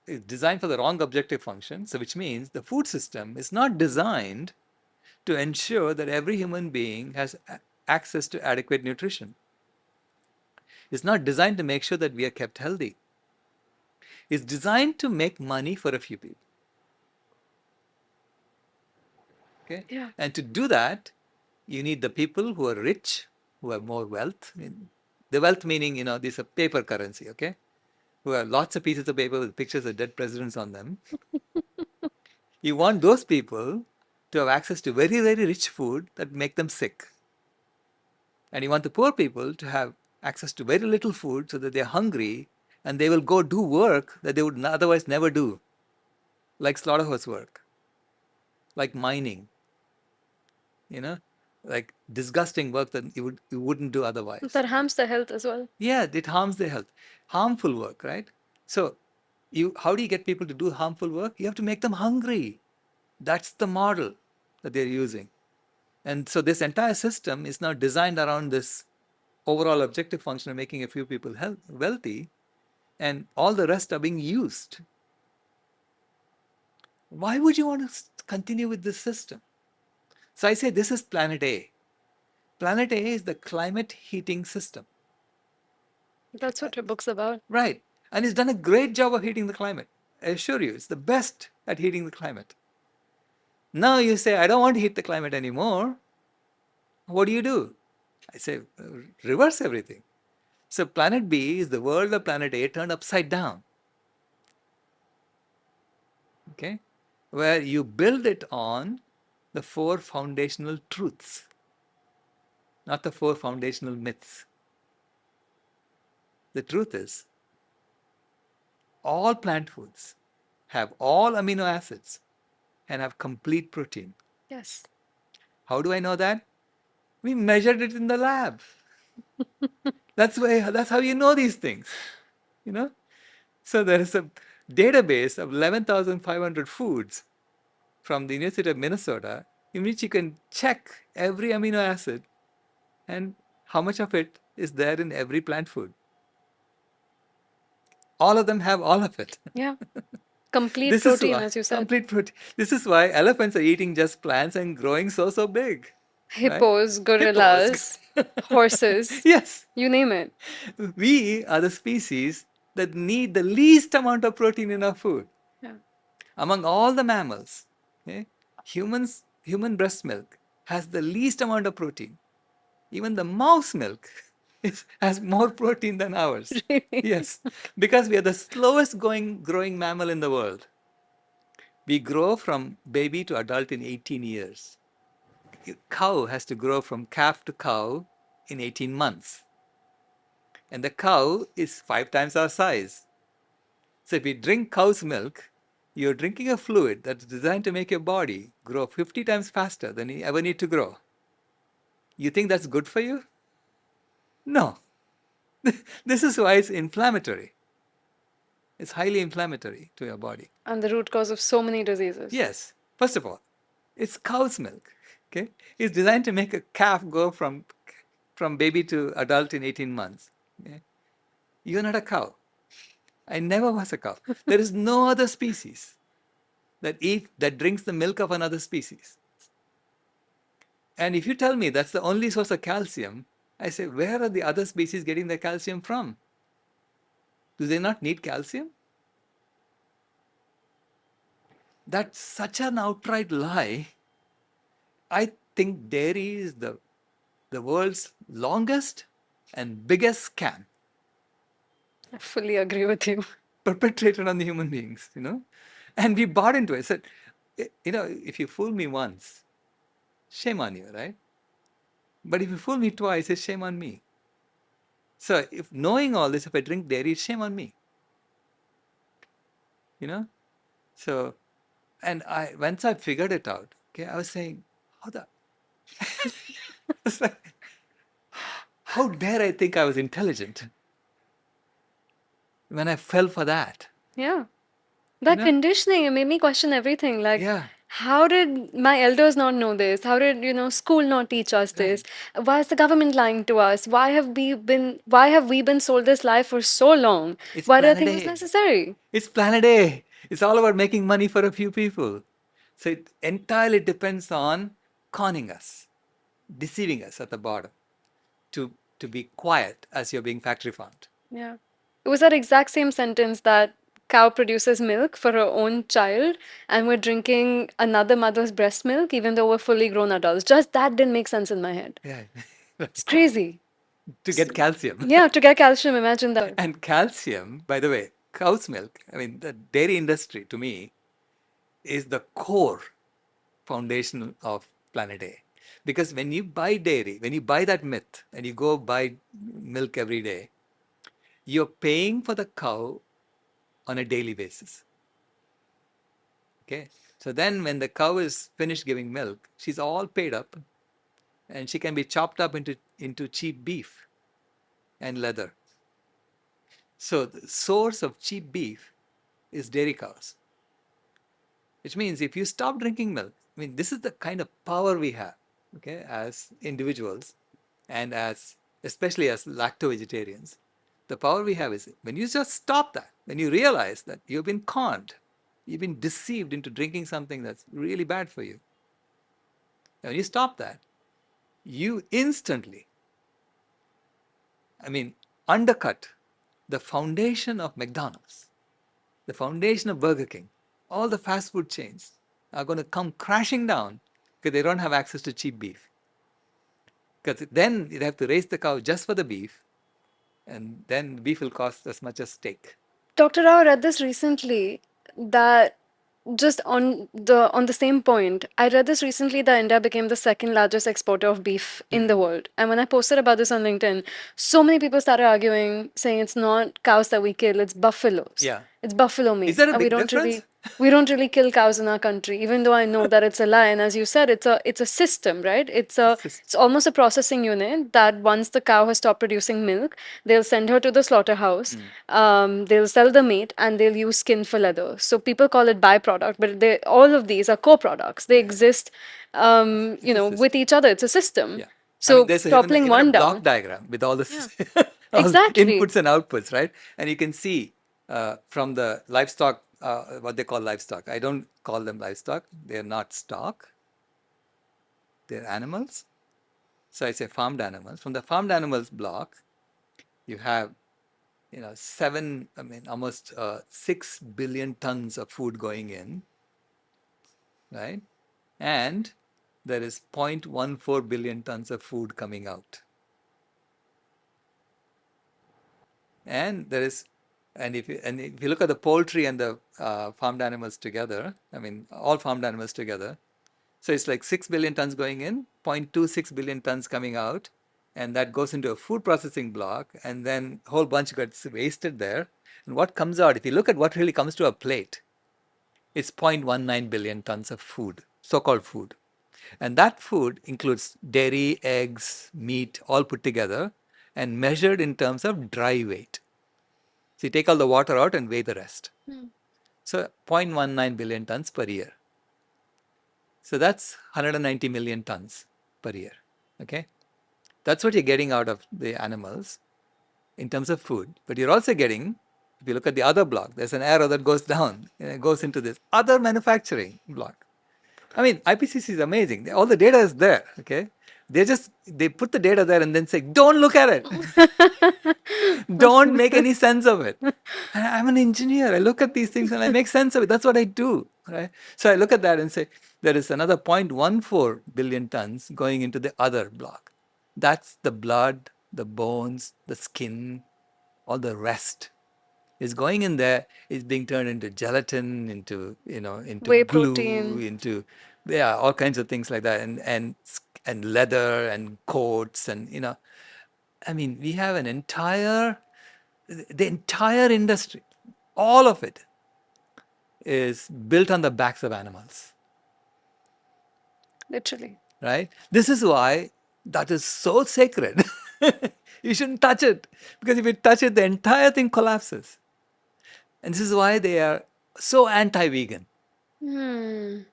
is designed for the wrong objective function. So which means the food system is not designed to ensure that every human being has access to adequate nutrition. It's not designed to make sure that we are kept healthy. It's designed to make money for a few people. Okay? Yeah. And to do that, you need the people who are rich, who have more wealth. The wealth meaning, these are paper currency, okay? Who have lots of pieces of paper with pictures of dead presidents on them. You want those people to have access to very, very rich food that make them sick. And you want the poor people to have access to very little food so that they're hungry and they will go do work that they would otherwise never do, like slaughterhouse work, like mining, like disgusting work that you wouldn't do otherwise. That harms the health as well. Yeah, it harms their health. Harmful work, right? So how do you get people to do harmful work? You have to make them hungry. That's the model that they're using. And so this entire system is now designed around this overall objective function of making a few people wealthy, and all the rest are being used. Why would you want to continue with this system? So I say this is planet A. Planet A is the climate heating system. That's what your book's about. Right. And it's done a great job of heating the climate. I assure you, it's the best at heating the climate. Now you say, I don't want to heat the climate anymore. What do? I say, reverse everything. So planet B is the world of planet A turned upside down. Okay? Where you build it on the four foundational truths, not the four foundational myths. The truth is, all plant foods have all amino acids and have complete protein. Yes. How do I know that? We measured it in the lab. That's how you know these things. You know? So there is a database of 11,500 foods from the University of Minnesota in which you can check every amino acid and how much of it is there in every plant food. All of them have all of it. Yeah. Complete This is protein, why as you said. complete protein. This is why elephants are eating just plants and growing so big. Hippos, Right? gorillas, horses, Yes. you name it. We are the species that need the least amount of protein in our food. Yeah. Among all the mammals, okay, human breast milk has the least amount of protein. Even the mouse milk has more protein than ours. Really? Yes, because we are the slowest growing mammal in the world. We grow from baby to adult in 18 years. A cow has to grow from calf to cow in 18 months. And the cow is 5 times our size. So if you drink cow's milk, you're drinking a fluid that's designed to make your body grow 50 times faster than you ever need to grow. You think that's good for you? No. This is why it's inflammatory. It's highly inflammatory to your body. And the root cause of so many diseases. Yes. First of all, it's cow's milk. Okay? It's designed to make a calf go from baby to adult in 18 months. Okay? You're not a cow. I never was a cow. There is no other species that drinks the milk of another species. And if you tell me that's the only source of calcium, I say, where are the other species getting their calcium from? Do they not need calcium? That's such an outright lie. I think dairy is the world's longest and biggest scam I fully agree with you. perpetrated on the human beings, And we bought into it. I said, if you fool me once, shame on you, right? But if you fool me twice, it's shame on me. So if knowing all this, if I drink dairy, it's shame on me. So, and once I figured it out, okay, I was saying, it's like, how dare I think I was intelligent when I fell for that? Yeah. That know? conditioning, it made me question everything. Like, Yeah. how did my elders not know this? How did, school not teach us this? Why is the government lying to us? Why have we been sold this lie for so long? It's Why do I planet think it's A. necessary? It's planet A. It's all about making money for a few people. So it entirely depends on conning us, deceiving us at the bottom to be quiet as you're being factory farmed. Yeah. It was that exact same sentence that cow produces milk for her own child and we're drinking another mother's breast milk even though we're fully grown adults. Just that didn't make sense in my head. Yeah. It's crazy. To get calcium. Yeah, to get calcium, imagine that. And calcium, by the way, cow's milk, I mean, the dairy industry to me is the core foundation of planet A. Because when you buy dairy, when you buy that myth and you go buy milk every day, you're paying for the cow on a daily basis. Okay? So then when the cow is finished giving milk, she's all paid up and she can be chopped up into cheap beef and leather. So the source of cheap beef is dairy cows. Which means if you stop drinking milk, I mean, this is the kind of power we have. okay, as individuals and as especially as lacto-vegetarians. The power we have is when you just stop that, when you realize that you've been conned, you've been deceived into drinking something that's really bad for you. And when you stop that, you instantly, I mean, undercut the foundation of McDonald's, the foundation of Burger King. All the fast food chains are going to come crashing down because they don't have access to cheap beef. Because then you'd have to raise the cow just for the beef, and then beef will cost as much as steak. Dr. Rao, read this recently that just on the same point, I read this recently that India became the second largest exporter of beef in the world. And when I posted about this on LinkedIn, so many people started arguing, saying it's not cows that we kill, it's buffaloes. Yeah. It's buffalo meat. Is there a And big difference? we don't really kill cows in our country, even though I know that it's a lie. And as you said, it's a system, right? It's almost a processing unit that once the cow has stopped producing milk, they'll send her to the slaughterhouse, they'll sell the meat, and they'll use skin for leather. So people call it byproduct, but all of these are co-products. They exist, It's a with system. each other. It's a system. Yeah. I mean, So there's toppling even a one block down. diagram with all the Yeah. all Exactly. inputs and outputs, right? And you can see from the livestock, what they call livestock. I don't call them livestock. They're not stock. They're animals. So I say farmed animals. From the farmed animals block, you have, almost 6 billion tons of food going in, right? And there is 0.14 billion tons of food coming out. And there is, and if you look at the poultry and the farmed animals together, I mean, all farmed animals together, so it's like 6 billion tons going in, 0.26 billion tons coming out, and that goes into a food processing block, and then a whole bunch gets wasted there. And what comes out, if you look at what really comes to a plate, it's 0.19 billion tons of food, so-called food. And that food includes dairy, eggs, meat, all put together and measured in terms of dry weight. So you take all the water out and weigh the rest. So 0.19 billion tons per year. So that's 190 million tons per year. Okay. That's what you're getting out of the animals in terms of food. But you're also getting, if you look at the other block, there's an arrow that goes down and it goes into this other manufacturing block. I mean, IPCC is amazing. All the data is there. Okay. They put the data there and then say, don't look at it. Don't make any sense of it. And I'm an engineer. I look at these things and I make sense of it. That's what I do. Right. So I look at that and say, there is another 0.14 billion tons going into the other block. That's the blood, the bones, the skin, all the rest is going in there, is being turned into gelatin, into Whey glue, protein. into all kinds of things like that, and leather and coats, and I mean, we have the entire industry, all of it is built on the backs of animals, Literally. right? This is why that is so sacred. You shouldn't touch it, because if you touch it, the entire thing collapses. And this is why they are so anti-vegan. That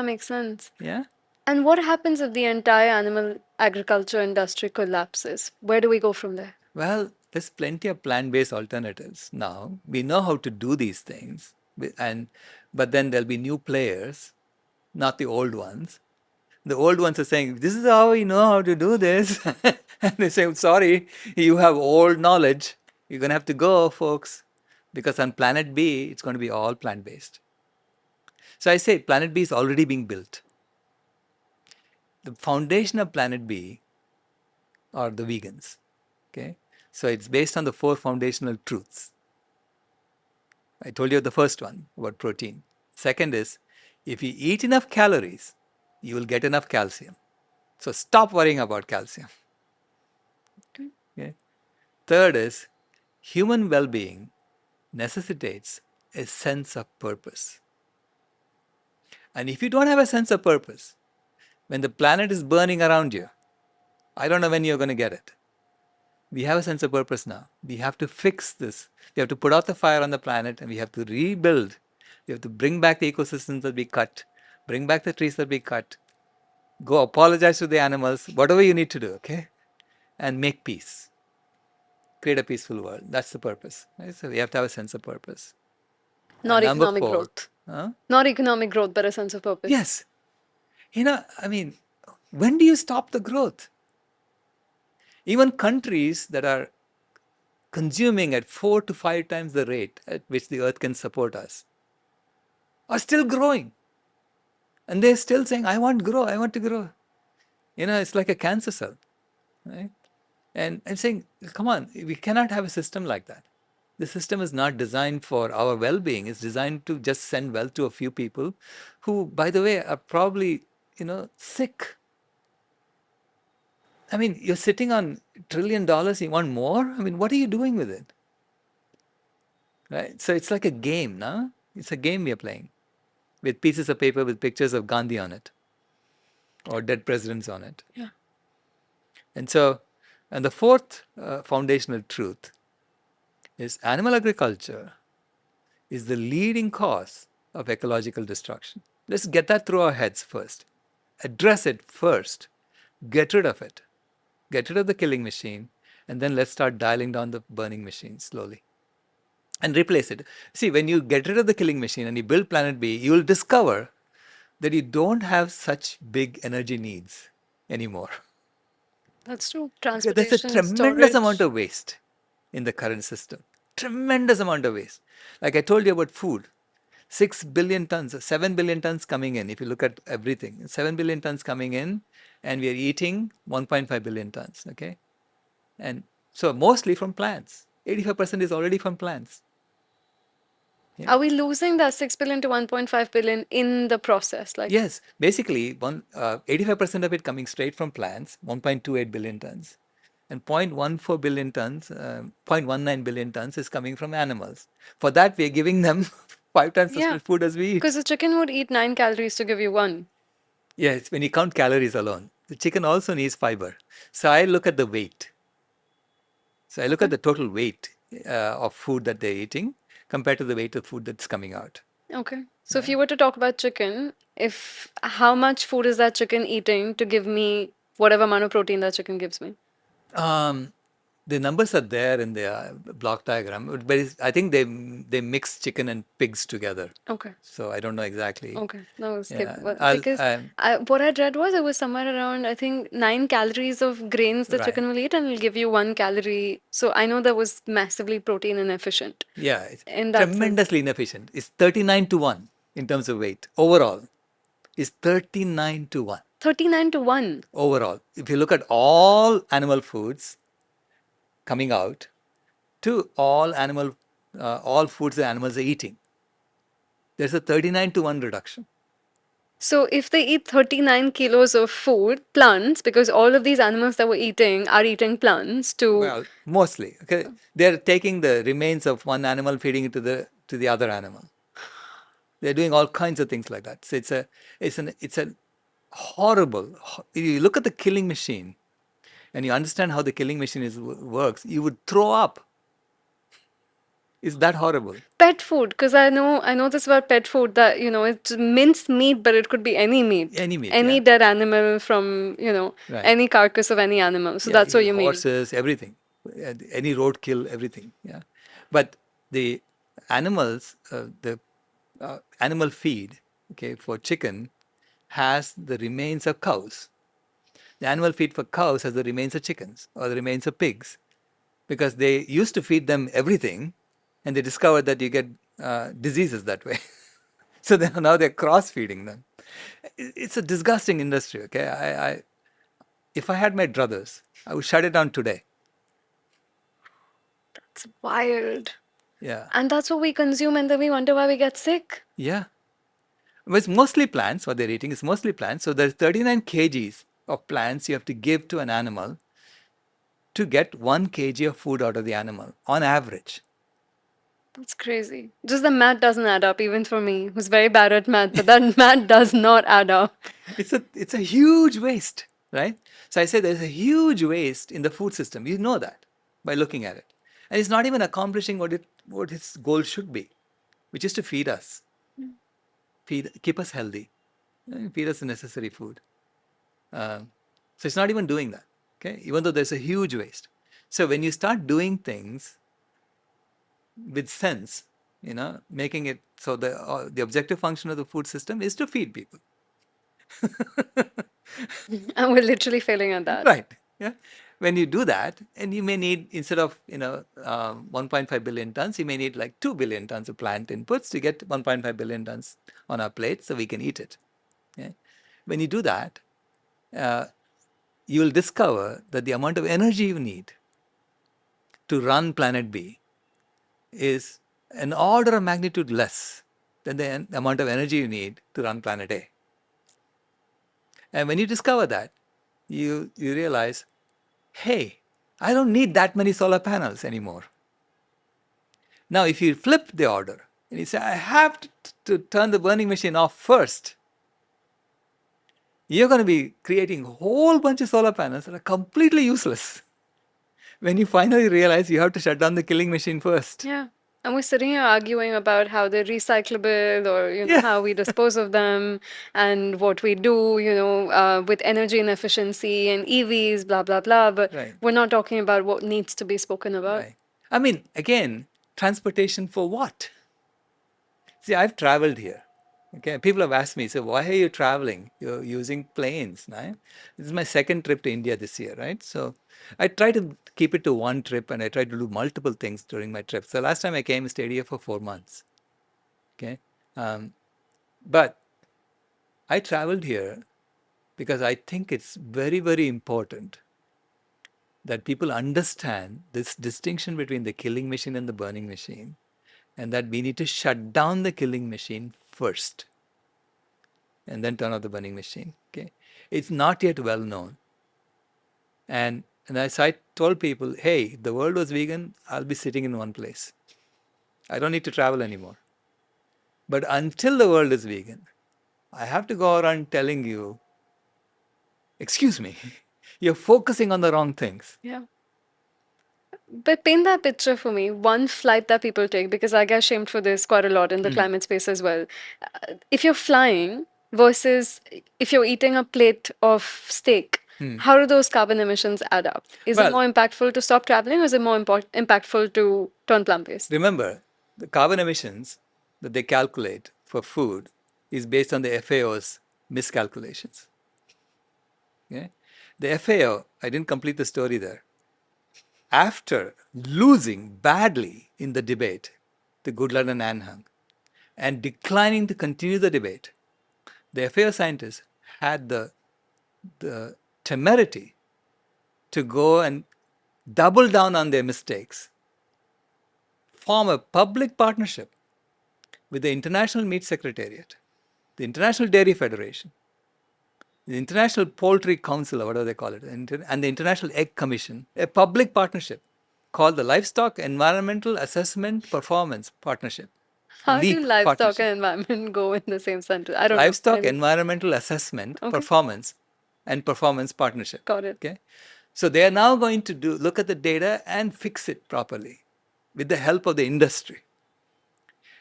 makes sense. Yeah. And what happens if the entire animal agriculture industry collapses? Where do we go from there? Well, there's plenty of plant-based alternatives now. We know how to do these things, but then there'll be new players, not the old ones. The old ones are saying, "This is how we know how to do this," and they say, "Sorry, you have old knowledge. You're gonna have to go, folks, because on Planet B, it's going to be all plant-based." So I say, Planet B is already being built. The foundation of Planet B are the vegans. Okay, so it's based on the 4 foundational truths. I told you the first one about protein. Second is, if you eat enough calories, you will get enough calcium. So stop worrying about calcium. Okay. Third is, human well-being necessitates a sense of purpose. And if you don't have a sense of purpose, when the planet is burning around you, I don't know when you're going to get it. We have a sense of purpose now. We have to fix this. We have to put out the fire on the planet and we have to rebuild. We have to bring back the ecosystems that we cut, bring back the trees that we cut, Go apologize to the animals, whatever you need to do, okay? And make peace. Create a peaceful world. That's the purpose. Right? So we have to have a sense of purpose. And Not number economic four, growth. huh? Not economic growth, but a sense of purpose. Yes. I mean, when do you stop the growth? Even countries that are consuming at 4 to 5 times the rate at which the earth can support us are still growing. And they're still saying, I want to grow, I want to grow. It's like a cancer cell, right? And I'm saying, come on, we cannot have a system like that. The system is not designed for our well being, it's designed to just send wealth to a few people who, by the way, are probably, sick. I mean, you're sitting on $1 trillion, you want more? I mean, what are you doing with it? Right? So it's like a game, no? It's a game we are playing with pieces of paper with pictures of Gandhi on it or dead presidents on it. Yeah. And so, and the fourth foundational truth is animal agriculture is the leading cause of ecological destruction. Let's get that through our heads first. Address it first. Get rid of it. Get rid of the killing machine. And then let's start dialing down the burning machine slowly and replace it. See, when you get rid of the killing machine and you build Planet B, you will discover that you don't have such big energy needs anymore. That's true. There's a Transportation, tremendous amount storage. of waste in the current system. Tremendous amount of waste. Like I told you about food, 6 billion tons, 7 billion tons coming in. If you look at everything, 7 billion tons coming in, and we are eating 1.5 billion tons. Okay. And so mostly from plants. 85% is already from plants. Yeah. Are we losing that 6 billion to 1.5 billion in the process? Like, Yes, basically, 85% of it coming straight from plants, 1.28 billion tons, and 0.14 billion tons, 0.19 billion tons is coming from animals. For that, we are giving them 5 times as yeah, much food as we eat. because a chicken would eat 9 calories to give you one. Yes, when you count calories alone, the chicken also needs fiber. So I look at the weight. So I look at the total weight of food that they're eating compared to the weight of food that's coming out. Okay. So if you were to talk about chicken, if how much food is that chicken eating to give me whatever amount of protein that chicken gives me? The numbers are there in the block diagram, but I think they mix chicken and pigs together. Okay. So I don't know exactly. Okay. No, skip. Yeah, Well, because what I read was it was somewhere around, I think, 9 calories of grains the right. chicken will eat and it'll give you 1 calorie. So I know that was massively protein inefficient. Yeah, it's In that sense. tremendously inefficient. It's 39 to 1 in terms of weight. Overall, it's 39 to 1. 39 to 1. Overall, if you look at all animal foods coming out to all foods that animals are eating, there's a 39 to 1 reduction. So if they eat 39 kilos of food, plants, because all of these animals that we're eating are eating plants to Well, mostly. Okay, they're taking the remains of one animal, feeding it to the other animal. They're doing all kinds of things like that. So it's a horrible. You look at the killing machine, and you understand how the killing machine works. You would throw up. It's that horrible. pet food, because I know this about pet food that it's minced meat, but it could be any meat, Any meat, any yeah. dead animal from Right. any carcass of any animal. So Yeah, that's what you mean. horses, everything, any roadkill, everything. Yeah, but the animals, the animal feed, okay, for chicken has the remains of cows. The animal feed for cows has the remains of chickens or the remains of pigs, because they used to feed them everything, and they discovered that you get diseases that way. So now they're cross feeding them. It's a disgusting industry. Okay, if I had my druthers, I would shut it down today. It's wild. Yeah. And that's what we consume, and then we wonder why we get sick. Yeah. But it's mostly plants. What they're eating is mostly plants. So there's 39 kgs of plants you have to give to an animal to get 1 kg of food out of the animal on average. That's crazy. Just the math doesn't add up, even for me, who's very bad at math, but that math does not add up. It's a huge waste, right? So I say there's a huge waste in the food system. You know that by looking at it. And it's not even accomplishing what its goal should be, which is to feed us, keep us healthy, and feed us the necessary food. So it's not even doing that. Okay, even though there's a huge waste. So when you start doing things with sense, making it so the objective function of the food system is to feed people. And we're literally failing at that. Right. Yeah. When you do that, and you may need, instead of 1.5 billion tons, you may need like 2 billion tons of plant inputs to get 1.5 billion tons on our plate, so we can eat it. Okay? When you do that, uh, you will discover that the amount of energy you need to run planet B is an order of magnitude less than the amount of energy you need to run planet A. And when you discover that, you realize, hey, I don't need that many solar panels anymore. Now, if you flip the order and you say, I have to turn the burning machine off first, you're going to be creating a whole bunch of solar panels that are completely useless when you finally realize you have to shut down the killing machine first. Yeah. And we're sitting here arguing about how they're recyclable, or Yeah. how we dispose of them, and what we do, with energy and efficiency and EVs, blah blah blah. But Right. we're not talking about what needs to be spoken about. Right. I mean, again, transportation for what? See, I've traveled here. Okay, people have asked me, so why are you traveling? You're using planes, right? This is my second trip to India this year, right? So I try to keep it to one trip, and I try to do multiple things during my trip. So last time I came, I stayed here for 4 months. Okay, but I traveled here because I think it's very, very important that people understand this distinction between the killing machine and the burning machine, and that we need to shut down the killing machine first and then turn off the burning machine. Okay, it's not yet well known. And as I told people, hey, if the world was vegan, I'll be sitting in one place. I don't need to travel anymore. But until the world is vegan, I have to go around telling you, excuse me, you're focusing on the wrong things. Yeah. But paint that picture for me. One flight that people take, because I get shamed for this quite a lot in the climate space as well. If you're flying versus if you're eating a plate of steak, how do those carbon emissions add up? Is it Well, more impactful to stop traveling, or is it more impactful to turn plant-based? remember, the carbon emissions that they calculate for food is based on the FAO's miscalculations. Okay? The FAO, I didn't complete the story there. After losing badly in the debate to Goodland and Anhang and declining to continue the debate, the FAO scientists had the temerity to go and double down on their mistakes, form a public partnership with the International Meat Secretariat, the International Dairy Federation, the International Poultry Council, or whatever they call it, and the International Egg Commission, a public partnership called the Livestock Environmental Assessment Performance Partnership. How do LEAP livestock partnership. and environment go in the same sentence? I don't know. Livestock Maybe. Environmental Assessment Okay. Performance and Performance Partnership. Got it. Okay, so they are now going to look at the data and fix it properly with the help of the industry.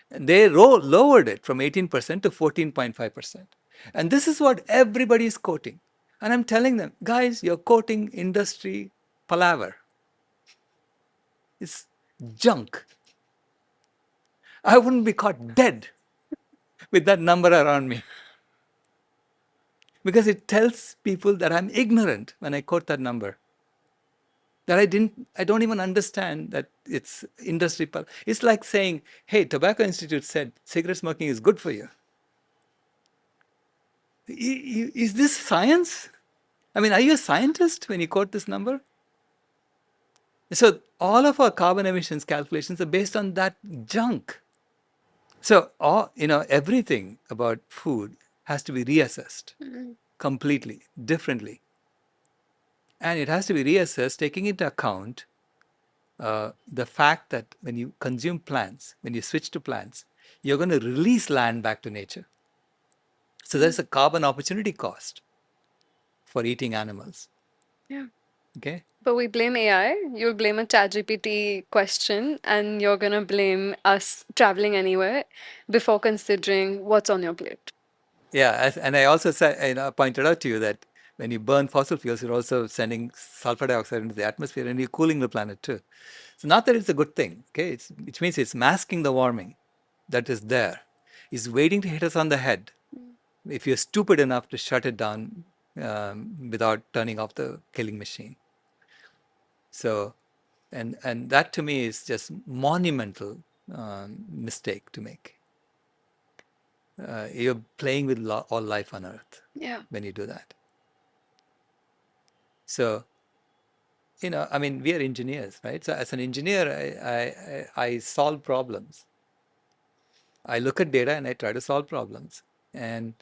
And they lowered it from 18% to 14.5%. And this is what everybody is quoting. And I'm telling them, guys, you're quoting industry palaver. It's junk. I wouldn't be caught dead with that number around me. Because it tells people that I'm ignorant when I quote that number. That I don't even understand that it's industry. It's like saying, hey, Tobacco Institute said cigarette smoking is good for you. Is this science? I mean, are you a scientist when you quote this number? So all of our carbon emissions calculations are based on that junk. So everything about food has to be reassessed completely, differently. And it has to be reassessed taking into account the fact that when you consume plants, when you switch to plants, you're going to release land back to nature. So there's a carbon opportunity cost for eating animals. Yeah. Okay. But we blame AI. You'll blame a ChatGPT question, and you're gonna blame us traveling anywhere before considering what's on your plate. Yeah, and I also said, pointed out to you that When you burn fossil fuels, you're also sending sulfur dioxide into the atmosphere and you're cooling the planet too. So not that it's a good thing, okay? Which means it's masking the warming that is there. It's waiting to hit us on the head if you're stupid enough to shut it down without turning off the killing machine. So, and that to me is just monumental mistake to make. You're playing with all life on Earth when you do that. So, I mean, we are engineers, right? So as an engineer, I solve problems. I look at data and I try to solve problems. And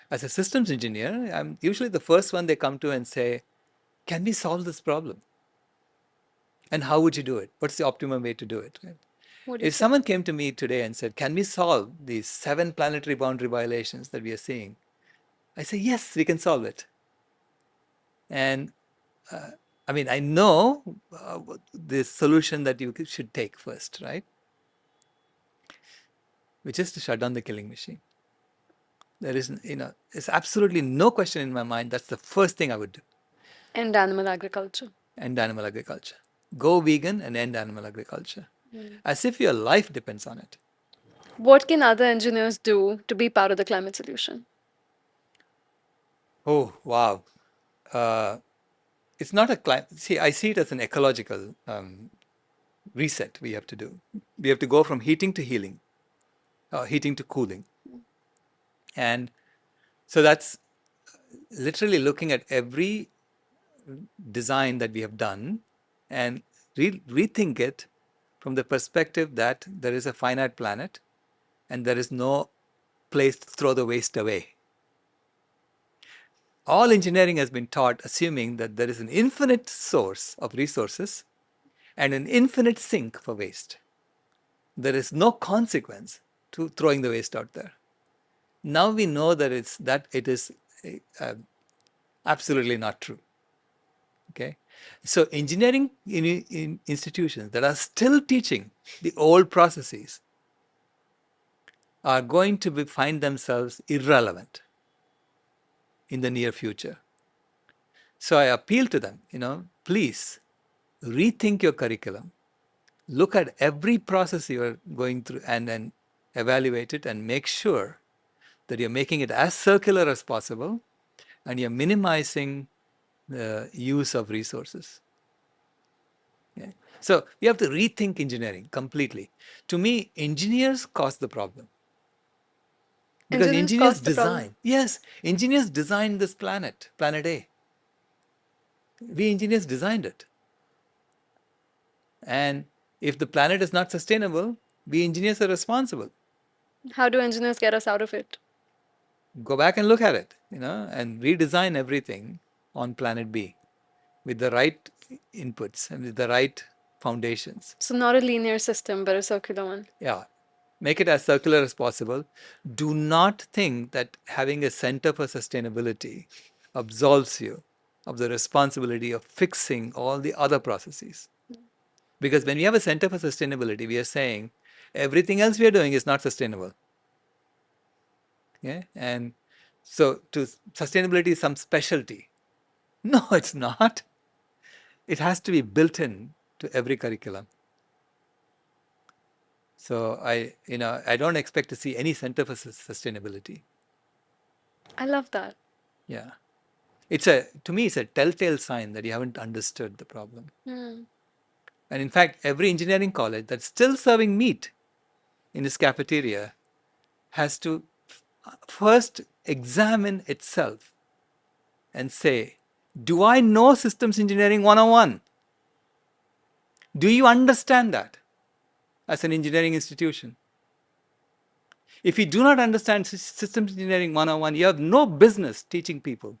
as a systems engineer, I'm usually the first one they come to and say, can we solve this problem? And how would you do it? What's the optimum way to do it? Right? What do you If say? someone came to me today and said, can we solve these 7 planetary boundary violations that we are seeing? I say, yes, we can solve it. And I mean, I know the solution that you should take first, right? Which is to shut down the killing machine. There is, there's absolutely no question in my mind. That's the first thing I would do. End animal agriculture. End animal agriculture. Go vegan and end animal agriculture. As if your life depends on it. What can other engineers do to be part of the climate solution? Oh, wow. It's not a climate. See, I see it as an ecological reset we have to do. We have to go from heating to healing, heating to cooling. And so that's literally looking at every design that we have done and rethink it from the perspective that there is a finite planet and there is no place to throw the waste away. All engineering has been taught assuming that there is an infinite source of resources and an infinite sink for waste. There is no consequence to throwing the waste out there. Now we know that it is absolutely not true. Okay, so engineering in institutions that are still teaching the old processes are going to find themselves irrelevant in the near future. So I appeal to them, please rethink your curriculum. Look at every process you are going through and then evaluate it and make sure that you're making it as circular as possible and you're minimizing the use of resources. Yeah. So we have to rethink engineering completely. To me, engineers cause the problem. Because engineers design. Yes, engineers designed this planet, planet A. We engineers designed it. And if the planet is not sustainable, we engineers are responsible. How do engineers get us out of it? Go back and look at it, and redesign everything on planet B with the right inputs and with the right foundations. So not a linear system, but a circular one. Yeah. Make it as circular as possible. Do not think that having a center for sustainability absolves you of the responsibility of fixing all the other processes. Because when we have a center for sustainability, we are saying everything else we are doing is not sustainable. Yeah? And so sustainability is some specialty. No, it's not. It has to be built in to every curriculum. So I don't expect to see any center for sustainability. I love that. Yeah. To me, it's a telltale sign that you haven't understood the problem. And in fact, every engineering college that's still serving meat in its cafeteria has to first examine itself and say, do I know systems engineering 101? Do you understand that as an engineering institution? If you do not understand systems engineering 101, you have no business teaching people.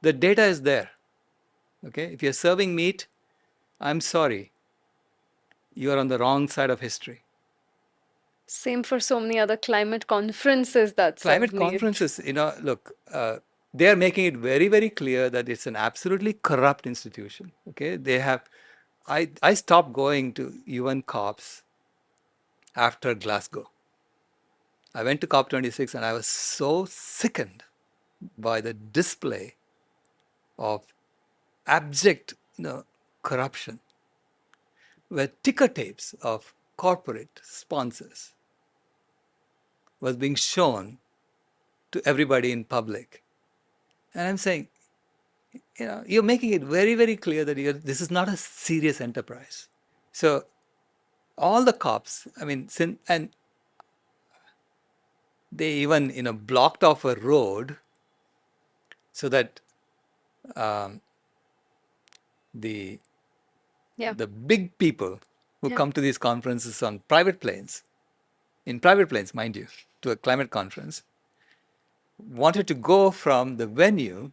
The data is there. Okay? If you're serving meat, I'm sorry. You are on the wrong side of history. Same for so many other climate conferences that Climate conferences, look, they are making it very, very clear that it's an absolutely corrupt institution. Okay? I stopped going to UN COPs after Glasgow. I went to COP26 and I was so sickened by the display of abject, corruption, where ticker tapes of corporate sponsors was being shown to everybody in public. And I'm saying, you're making it very, very clear that this is not a serious enterprise. So all the cops, I mean, and they even, blocked off a road so that um, the Yeah. the big people who Yeah. come to these conferences on private planes, in private planes, mind you, to a climate conference, wanted to go from the venue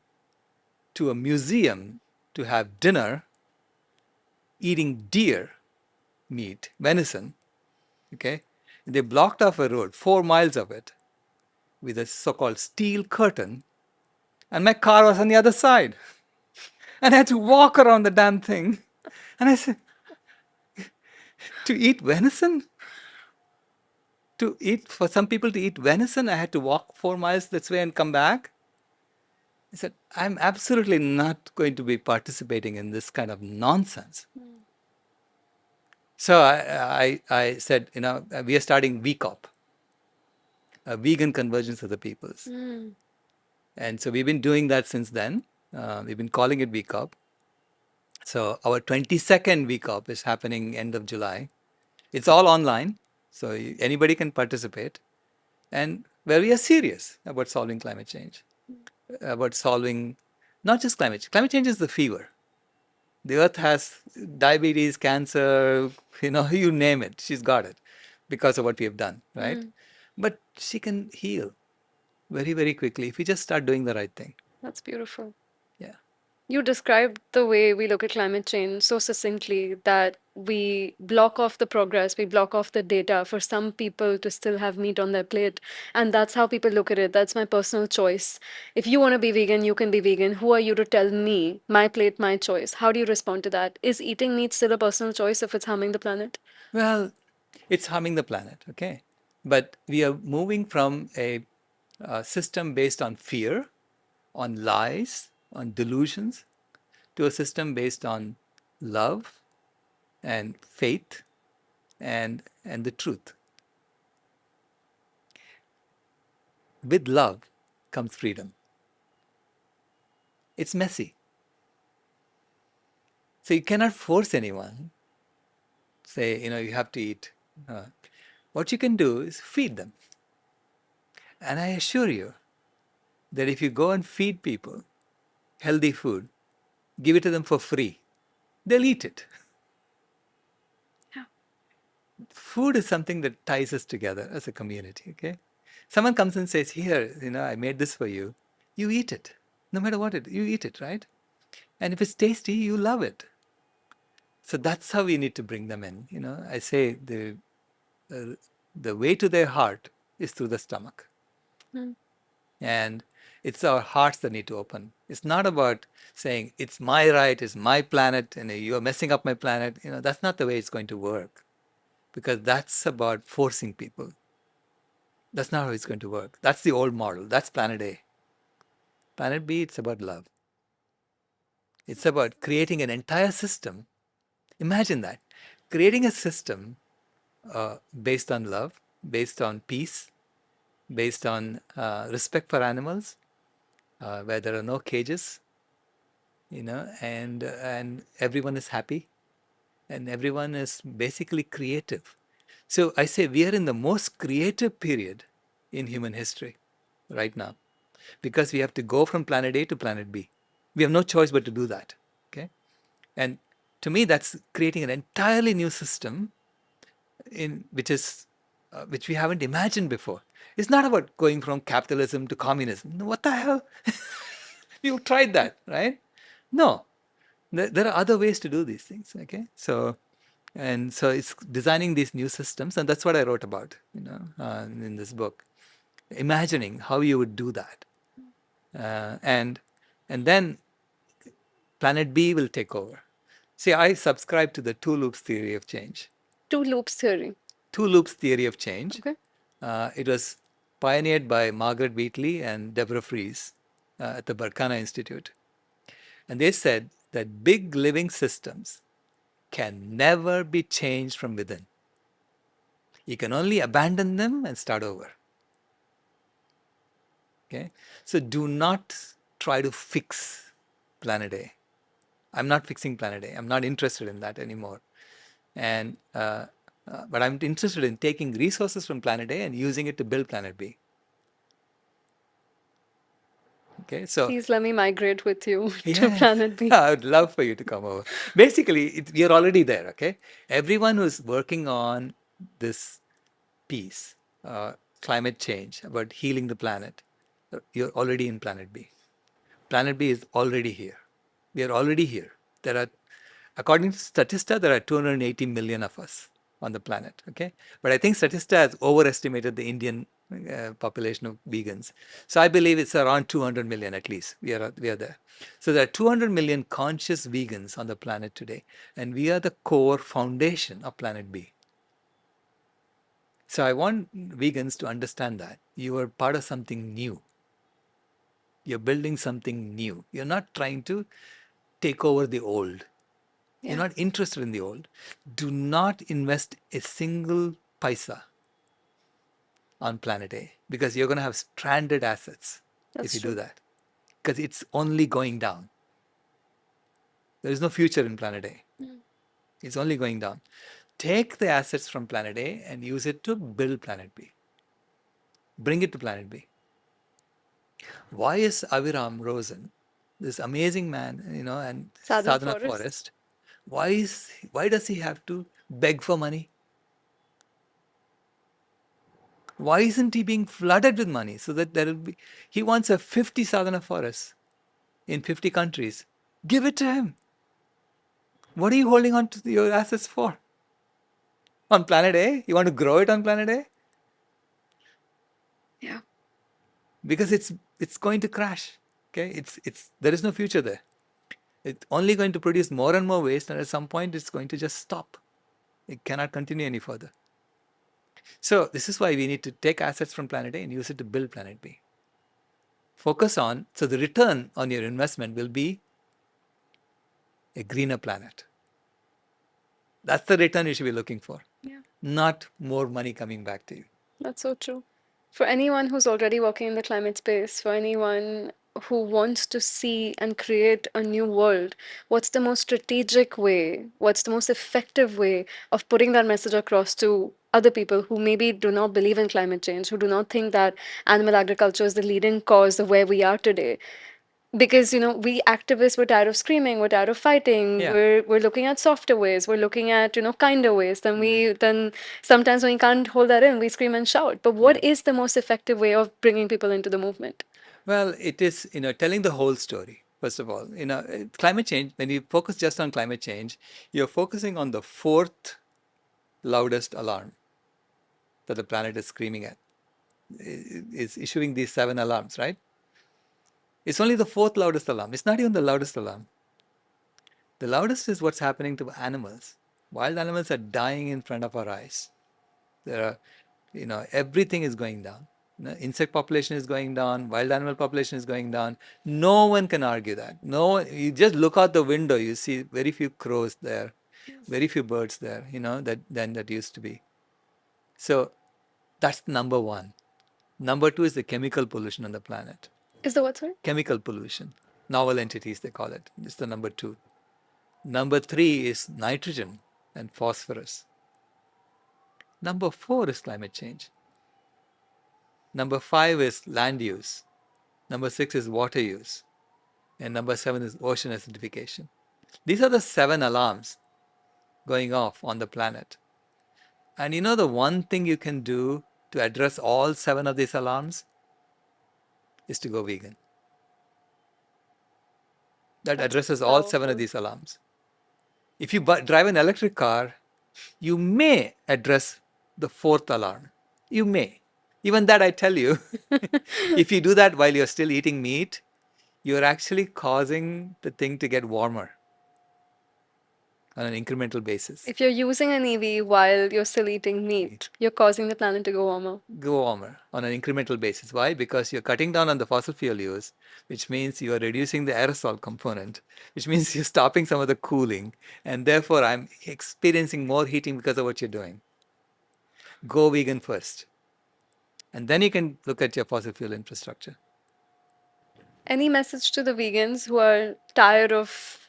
to a museum to have dinner, eating deer meat, venison. Okay, they blocked off a road, 4 miles of it, with a so-called steel curtain, and my car was on the other side, and I had to walk around the damn thing. And I said, to eat venison? To eat, for some people to eat venison, I had to walk 4 miles this way and come back. I said, I'm absolutely not going to be participating in this kind of nonsense. So I said, we are starting VCOP, a vegan convergence of the peoples. And so we've been doing that since then. We've been calling it VCOP. So our 22nd VCOP is happening end of July. It's all online, so anybody can participate. And where we are serious about solving climate change, about solving not just climate change. Climate change is the fever. The earth has diabetes, cancer, you name it. She's got it because of what we have done, right? But she can heal very, very quickly if we just start doing the right thing. That's beautiful. Yeah. You described the way we look at climate change so succinctly that we block off the progress, we block off the data for some people to still have meat on their plate. And that's how people look at it. That's my personal choice. If you want to be vegan, you can be vegan. Who are you to tell me, my plate, my choice? How do you respond to that? Is eating meat still a personal choice if it's harming the planet? Well, it's harming the planet, okay? But we are moving from a system based on fear, on lies, on delusions, to a system based on love and faith and the truth. With love comes freedom. It's messy. So you cannot force anyone, say, you have to eat. What you can do is feed them. And I assure you that if you go and feed people healthy food, give it to them for free, they'll eat it. Yeah. Food is something that ties us together as a community, okay? Someone comes and says, here, I made this for you. You eat it. No matter what you eat it, right? And if it's tasty, you love it. So that's how we need to bring them in. I say the way to their heart is through the stomach. And it's our hearts that need to open. It's not about saying, it's my right, it's my planet, and you're messing up my planet. That's not the way it's going to work. Because that's about forcing people. That's not how it's going to work. That's the old model. That's planet A. Planet B, it's about love. It's about creating an entire system. Imagine that. Creating a system based on love, based on peace, based on respect for animals, where there are no cages, and everyone is happy, and everyone is basically creative. So I say we are in the most creative period in human history right now, because we have to go from planet A to planet B. We have no choice but to do that. Okay, and to me, that's creating an entirely new system in which we haven't imagined before. It's not about going from capitalism to communism. What the hell? You've tried that, right? No, there are other ways to do these things. Okay, so it's designing these new systems, and that's what I wrote about, in this book, imagining how you would do that, and then planet B will take over. See, I subscribe to the two loops theory of change. Two loops theory. Two loops theory of change. Okay. It was pioneered by Margaret Wheatley and Deborah Fries at the Barkana Institute. And they said that big living systems can never be changed from within. You can only abandon them and start over. Okay? So do not try to fix planet A. I'm not fixing planet A. I'm not interested in that anymore. And but I'm interested in taking resources from planet A and using it to build planet B. Okay, so Please let me migrate with you to yes, planet B. I would love for you to come over. Basically, you're already there. Okay, everyone who's working on this piece, climate change, about healing the planet, you're already in planet B. Planet B is already here. We are already here. There are, according to Statista, there are 280 million of us on the planet. Okay, but I think Statista has overestimated the Indian population of vegans. So I believe it's around 200 million at least. We are there. So there are 200 million conscious vegans on the planet today, and we are the core foundation of Planet B. So I want vegans to understand that you are part of something new. You're building something new. You're not trying to take over the old. You're Yeah, not interested in the old. Do not invest a single paisa on planet A because you're going to have stranded assets if that's you do true. that because it's only going down. There is no future in planet A. Mm. It's only going down. Take the assets from planet A and use it to build planet B. Bring it to planet B. Why is Aviram Rosen, this amazing man, and Sadhana Sadhana Forest. Forest, why does he have to beg for money? Why isn't he being flooded with money so that there will be? He wants a 50 Sadhana Forests in 50 countries. Give it to him. What are you holding on to your assets for? On planet A? You want to grow it on planet A? Yeah. Because it's going to crash. Okay, it's there is no future there. It's only going to produce more and more waste, and at some point it's going to just stop. It cannot continue any further. So this is why we need to take assets from planet A and use it to build planet B. Focus on, so the return on your investment will be a greener planet. That's the return you should be looking for, Yeah, not more money coming back to you. that's so true. For anyone who's already working in the climate space, for anyone who wants to see and create a new world, what's the most strategic way, what's the most effective way of putting that message across to other people who maybe do not believe in climate change, who do not think that animal agriculture is the leading cause of where we are today? Because we activists, we're tired of screaming, we're tired of fighting, Yeah. we're looking at softer ways, we're looking at kinder ways. Then sometimes when we can't hold that in, we scream and shout. But Yeah. what is the most effective way of bringing people into the movement? Well, it is, telling the whole story. First of all, climate change, when you focus just on climate change, you're focusing on the fourth loudest alarm that the planet is screaming at. Is issuing these 7 alarms, right? It's only the fourth loudest alarm. It's not even the loudest alarm. The loudest is what's happening to animals. Wild animals are dying in front of our eyes. There are, everything is going down. Insect population is going down. Wild animal population is going down. No one can argue that. No one, you just look out the window, you see very few crows there, very few birds there, that used to be. So that's number one. Number two is the chemical pollution on the planet. Is the what, sorry? Chemical pollution, novel entities they call it. It's the number two. Number three is nitrogen and phosphorus. Number four is climate change. Number five is land use. Number six is water use. And number seven is ocean acidification. These are the 7 alarms going off on the planet. And the one thing you can do to address all 7 of these alarms is to go vegan. That That's addresses all 7 of powerful. these alarms. If you drive an electric car, you may address the fourth alarm. You may. Even that, I tell you, if you do that while you're still eating meat, you're actually causing the thing to get warmer. on an incremental basis. If you're using an EV while you're still eating meat, you're causing the planet to go warmer. Go warmer on an incremental basis. Why? Because you're cutting down on the fossil fuel use, which means you are reducing the aerosol component, which means you're stopping some of the cooling, and therefore I'm experiencing more heating because of what you're doing. Go vegan first, and then you can look at your fossil fuel infrastructure. Any message to the vegans who are tired of,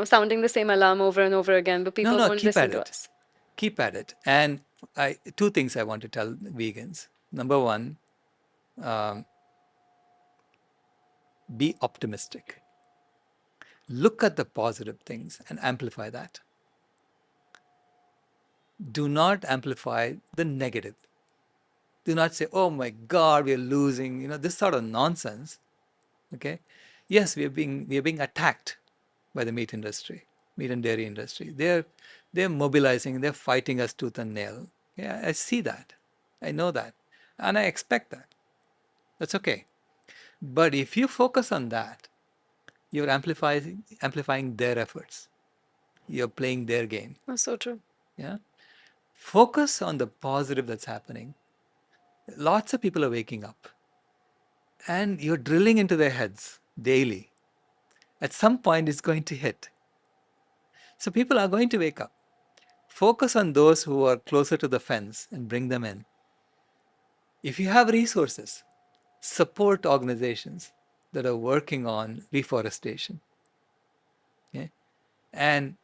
sounding the same alarm over and over again, but No, people no, won't keep at listen to it. us? Keep at it. And two things I want to tell vegans. Number one, um, be optimistic. Look at the positive things and amplify that. Do not amplify the negative. Do not say, oh my God, we are losing, this sort of nonsense. Okay. Yes, we are being attacked by the meat industry, meat and dairy industry. They're mobilizing, they're fighting us tooth and nail. Yeah, I see that. I know that. And I expect that. That's okay. But if you focus on that, you're amplifying their efforts. You're playing their game. That's so true. Yeah. Focus on the positive that's happening. Lots of people are waking up and you're drilling into their heads daily. At some point, it's going to hit. So people are going to wake up. Focus on those who are closer to the fence and bring them in. If you have resources, support organizations that are working on reforestation. Okay? And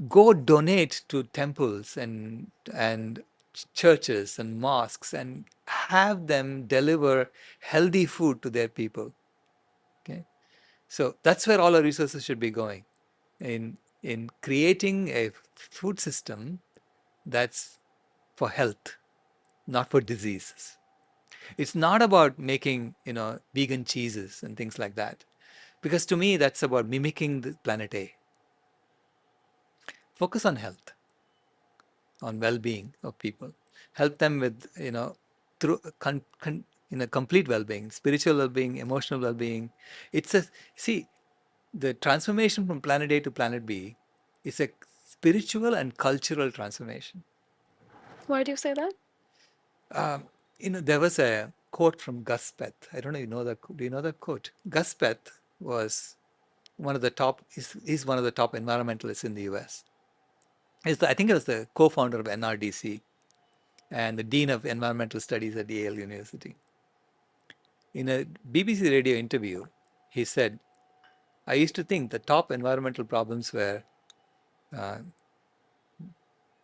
go donate to temples and churches and mosques and have them deliver healthy food to their people. Okay, so that's where all our resources should be going in creating a food system that's for health, not for diseases. It's not about making vegan cheeses and things like that, because to me that's about mimicking the planet A. Focus on health, on well-being of people. Help them with through complete well-being, spiritual well-being, emotional well-being. It's a see the transformation from planet A to planet B is a spiritual and cultural transformation. Why do you say that? There was a quote from Gus Peth. I don't know if you know that. Do you know that quote? Gus Peth was one of the top. Is one of the top environmentalists in the U.S. I think he was the co-founder of NRDC and the Dean of Environmental Studies at Yale University. In a BBC radio interview, he said, I used to think the top environmental problems were uh,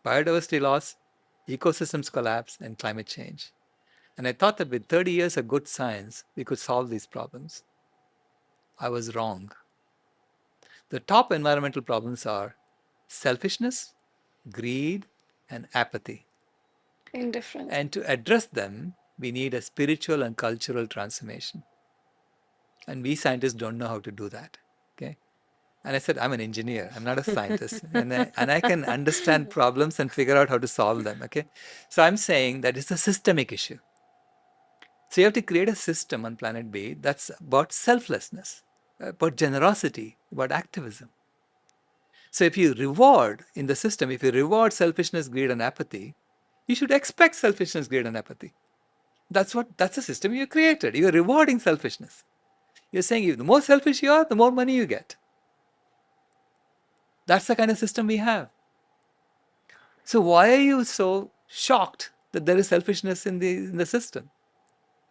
biodiversity loss, ecosystems collapse, and climate change. And I thought that with 30 years of good science, we could solve these problems. I was wrong. The top environmental problems are selfishness, greed, and apathy. Indifference. And to address them, we need a spiritual and cultural transformation. And we scientists don't know how to do that. Okay. And I said, I'm an engineer. I'm not a scientist. And I can understand problems and figure out how to solve them. Okay. So I'm saying that it's a systemic issue. So you have to create a system on planet B that's about selflessness, about generosity, about activism. So if you reward in the system, if you reward selfishness, greed, and apathy, you should expect selfishness, greed, and apathy. That's the system you created. You're rewarding selfishness. You're saying the more selfish you are, the more money you get. That's the kind of system we have. So why are you so shocked that there is selfishness in the system?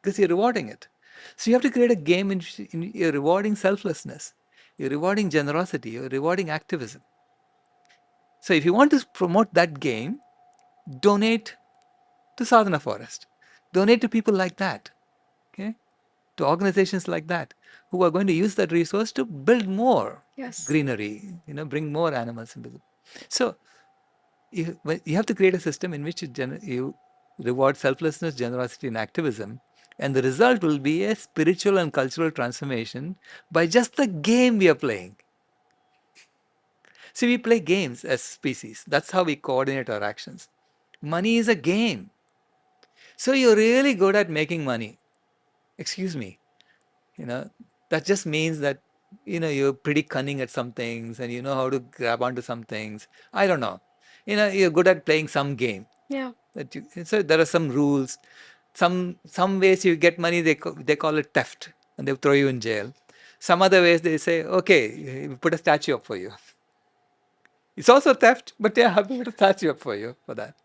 Because you're rewarding it. So you have to create a game in which you're rewarding selflessness, you're rewarding generosity, you're rewarding activism. So if you want to promote that game, donate to Sadhana Forest. Donate to people like that. Okay? To organizations like that who are going to use that resource to build more greenery, bring more animals into the. So you have to create a system in which you reward selflessness, generosity, and activism. And the result will be a spiritual and cultural transformation by just the game we are playing. See, we play games as species. That's how we coordinate our actions. Money is a game. So you're really good at making money. Excuse me. That just means that you're pretty cunning at some things and you know how to grab onto some things. I don't know. You're good at playing some game. Yeah. So there are some rules. Some ways you get money, they call it theft and they throw you in jail. Some other ways they say, okay, we put a statue up for you. It's also theft, but yeah, we put a statue up for you for that.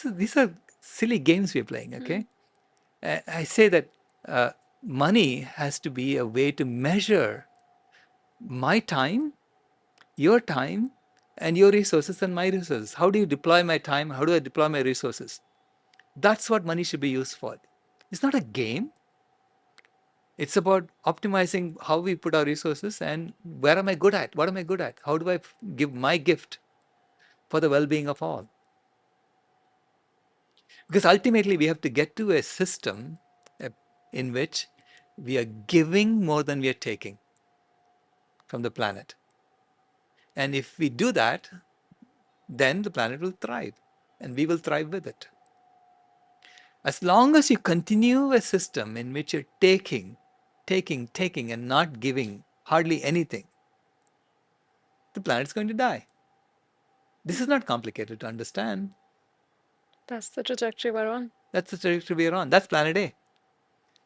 These are silly games we're playing, okay? I say that money has to be a way to measure my time, and your resources and my resources. How do you deploy my time? How do I deploy my resources? That's what money should be used for. It's not a game. It's about optimizing how we put our resources and where am I good at? What am I good at? How do I give my gift for the well being of all? Because ultimately, we have to get to a system uh, in which we are giving more than we are taking from the planet. And if we do that, then the planet will thrive and we will thrive with it. As long as you continue a system in which you're taking, and not giving hardly anything, the planet's going to die. This is not complicated to understand. That's the trajectory we're on. That's the trajectory we're on. That's planet A.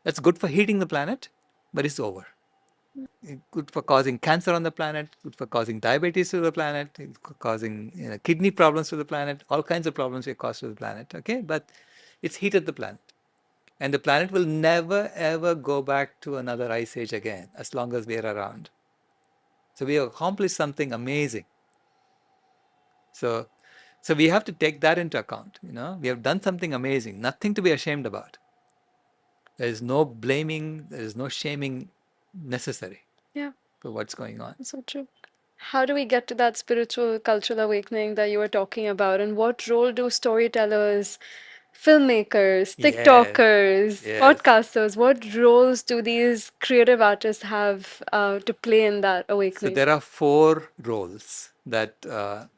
That's good for heating the planet, but it's over. Good for causing cancer on the planet, good for causing diabetes to the planet, causing kidney problems to the planet, all kinds of problems we cause to the planet. Okay, but it's heated the planet. And the planet will never ever go back to another ice age again as long as we are around. So we have accomplished something amazing. So we have to take that into account. We have done something amazing, nothing to be ashamed about. There is no blaming, there is no shaming necessary Yeah, for what's going on. that's so true. How do we get to that spiritual cultural awakening that you were talking about? And what role do storytellers, filmmakers, Yes, TikTokers, yes. podcasters, what roles do these creative artists have to play in that So awakening? there are four roles that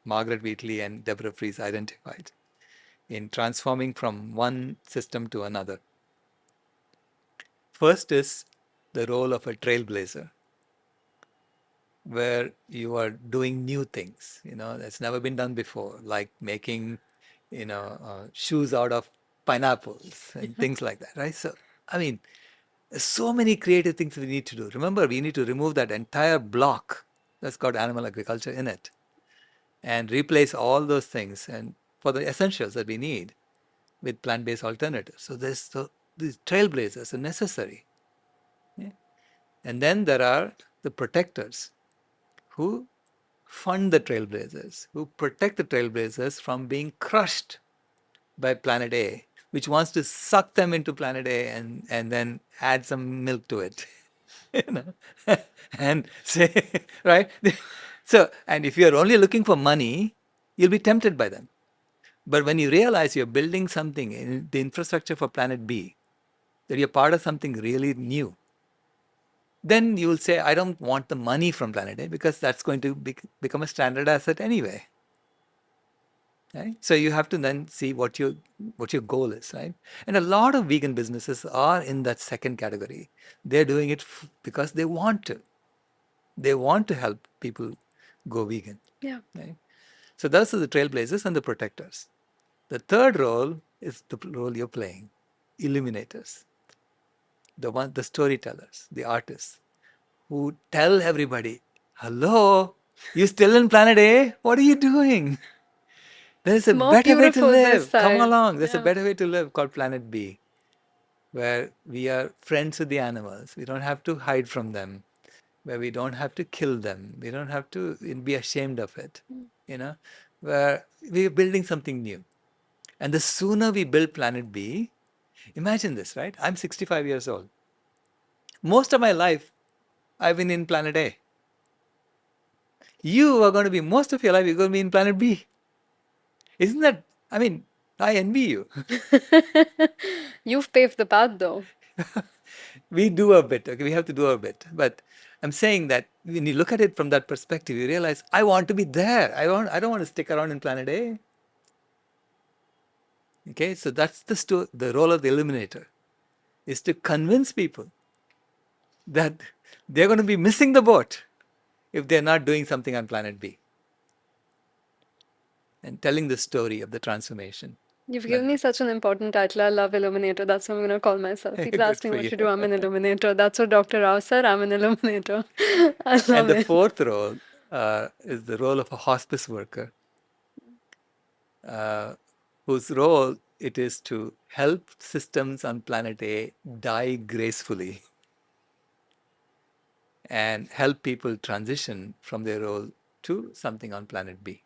Margaret Wheatley and Deborah Fries identified in transforming from one system to another. First is the role of a trailblazer, where you are doing new things, that's never been done before, like making, shoes out of pineapples and things like that, right? So, I mean, there's so many creative things we need to do. Remember, we need to remove that entire block that's got animal agriculture in it and replace all those things and for the essentials that we need with plant-based alternatives. So these trailblazers are necessary. Yeah? And then there are the protectors who fund the trailblazers, who protect the trailblazers from being crushed by Planet A, which wants to suck them into Planet A and then add some milk to it. you know, and say, right? So, and if you're only looking for money, you'll be tempted by them. But when you realize you're building something in the infrastructure for Planet B, that you're part of something really new, then you will say, I don't want the money from Planet A because that's going to become a standard asset anyway. Right? So you have to then see what your goal is, right? And a lot of vegan businesses are in that second category. They're doing it because they want to. They want to help people go vegan. Yeah. Right? So those are the trailblazers and the protectors. The third role is the role you're playing, illuminators, the storytellers, the artists who tell everybody, "Hello, you still in Planet A? What are you doing? There's It's a more better way to beautiful this live. Come side. along. There's a Yeah. better way to live called Planet B, where we are friends with the animals. We don't have to hide from them, where we don't have to kill them. We don't have to be ashamed of it, you know, where we're building something new. And the sooner we build Planet B, imagine this, right? I'm 65 years old. Most of my life, I've been in Planet A. You are going to be, most of your life, you're going to be in Planet B. Isn't that, I mean, I envy you. You've paved the path though. We do a bit, okay? We have to do a bit. But I'm saying that when you look at it from that perspective, you realize, I want to be there. I don't want to stick around in Planet A. Okay, so that's the role of the illuminator, is to convince people that they're going to be missing the boat if they're not doing something on planet B and telling the story of the transformation. You've That given me such an important title. I love Illuminator. That's what I'm going to call myself. People good ask me for what you. to do. I'm an illuminator. That's what Dr. Rao said. I'm an illuminator. I And love the it. fourth role is the role of a hospice worker, whose role it is to help systems on planet A die gracefully and help people transition from their role to something on planet B.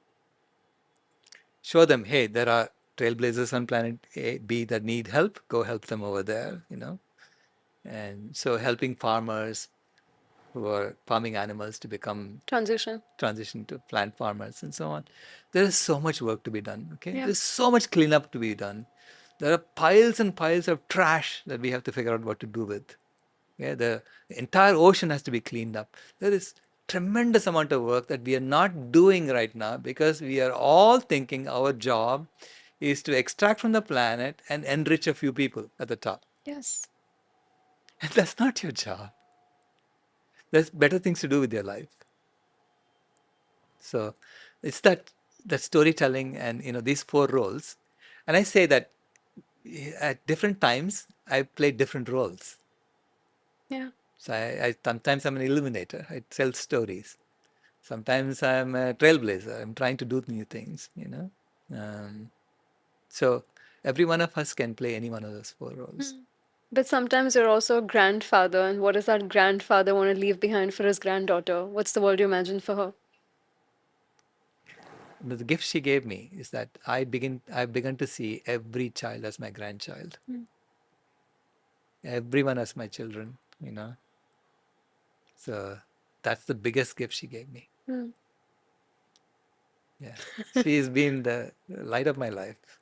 Show them, hey, there are trailblazers on planet A, B that need help. Go help them over there, you know. And so helping farmers who are farming animals to transition to plant farmers and so on. There is so much work to be done. Okay, Yeah. there's so much cleanup to be done. There are piles and piles of trash that we have to figure out what to do with. Yeah, the entire ocean has to be cleaned up. There is tremendous amount of work that we are not doing right now because we are all thinking our job is to extract from the planet and enrich a few people at the top. Yes. And that's not your job. There's better things to do with your life. So it's that storytelling and these four roles. And I say that at different times I play different roles. Yeah. So I sometimes I'm an illuminator. I tell stories. Sometimes I'm a trailblazer. I'm trying to do new things. Um, so every one of us can play any one of those four roles. But sometimes you're also a grandfather, and what does that grandfather want to leave behind for his granddaughter? What's the world you imagine for her? The gift she gave me is that I've begun to see every child as my grandchild. Everyone as my children. So that's the biggest gift she gave me. Yeah. She's been the light of my life.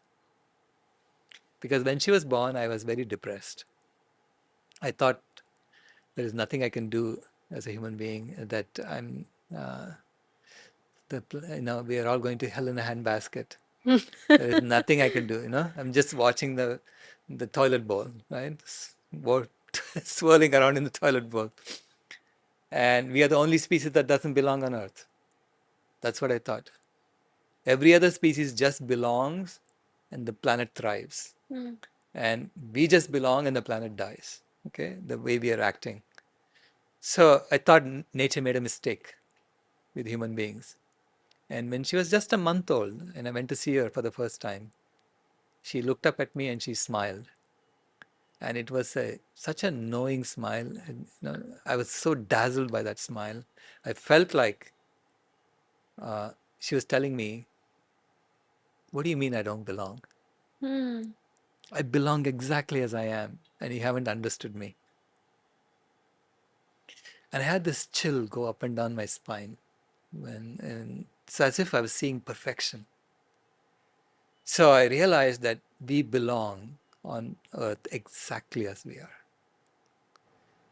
Because when she was born, I was very depressed. I thought there is nothing I can do as a human being, that we are all going to hell in a handbasket. There is nothing I can do. I'm just watching the toilet bowl, right? Swirling around in the toilet bowl. And we are the only species that doesn't belong on Earth. That's what I thought. Every other species just belongs and the planet thrives. And we just belong and the planet dies. Okay, the way we are acting. So I thought nature made a mistake with human beings. And when she was just a month old and I went to see her for the first time, she looked up at me and she smiled. And it was such a knowing smile. And, I was so dazzled by that smile. I felt like she was telling me, what do you mean I don't belong? I belong exactly as I am, and you haven't understood me. And I had this chill go up and down my spine, and it's as if I was seeing perfection. So I realized that we belong on Earth exactly as we are.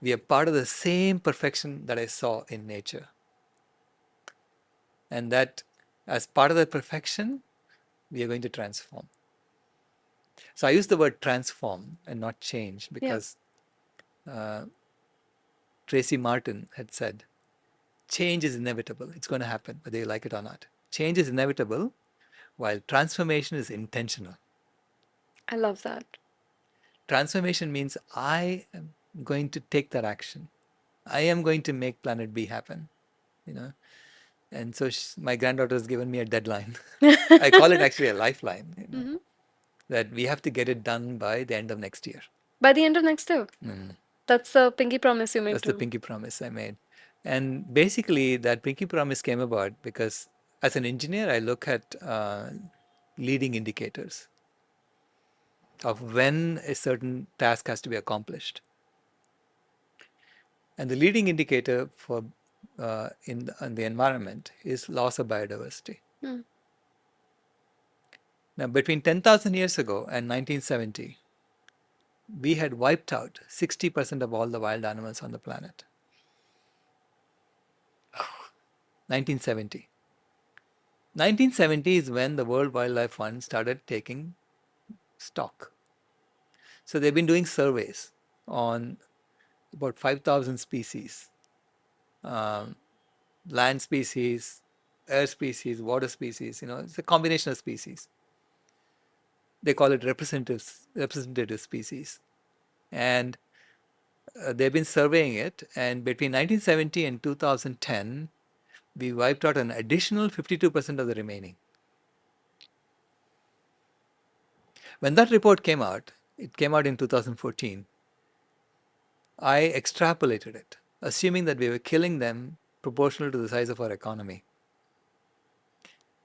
We are part of the same perfection that I saw in nature. And that as part of that perfection, we are going to transform. So I use the word transform and not change because Tracy Martin had said, change is inevitable. It's going to happen, whether you like it or not. Change is inevitable, while transformation is intentional. I love that. Transformation means I am going to take that action. I am going to make planet B happen. And so my granddaughter has given me a deadline. I call it actually a lifeline, that we have to get it done by the end of next year. By the end of next year. That's the pinky promise you made. That's the pinky promise I made. And basically, that pinky promise came about because as an engineer, I look at leading indicators of when a certain task has to be accomplished. And the leading indicator for in the environment is loss of biodiversity. Now, between 10,000 years ago and 1970, we had wiped out 60% of all the wild animals on the planet. 1970. 1970 is when the World Wildlife Fund started taking stock. So they've been doing surveys on about 5,000 species um, land species, air species, water species. It's a combination of species. They call it representative species. And they've been surveying it. And between 1970 and 2010, we wiped out an additional 52% of the remaining. When that report came out, it came out in 2014, I extrapolated it, assuming that we were killing them proportional to the size of our economy.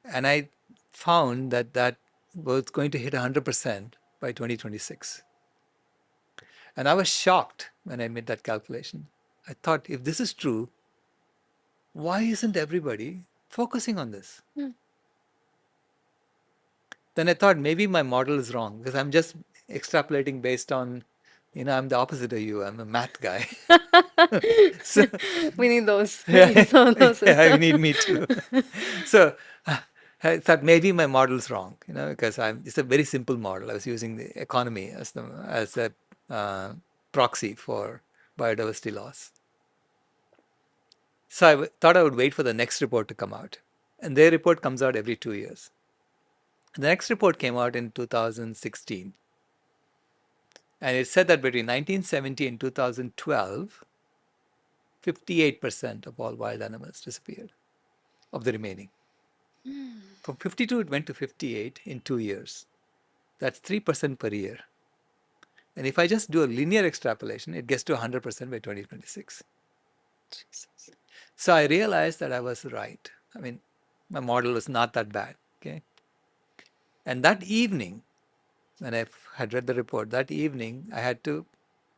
And I found that that was going to hit 100% by 2026. And I was shocked when I made that calculation. I thought, if this is true, why isn't everybody focusing on this? Then I thought maybe my model is wrong because I'm just extrapolating based on, I'm the opposite of you. I'm a math guy. So, We need those. We yeah, need some of those. yeah, you need me too. So I thought maybe my model's wrong, because it's a very simple model. I was using the economy as a proxy for biodiversity loss. So thought I would wait for the next report to come out. And their report comes out every 2 years. The next report came out in 2016. And it said that between 1970 and 2012, 58% of all wild animals disappeared, of the remaining. From 52, it went to 58 in 2 years. That's 3% per year. And if I just do a linear extrapolation, it gets to 100% by 2026. Jesus. So I realized that I was right. I mean, my model was not that bad. Okay. And that evening, when I had read the report, that evening I had to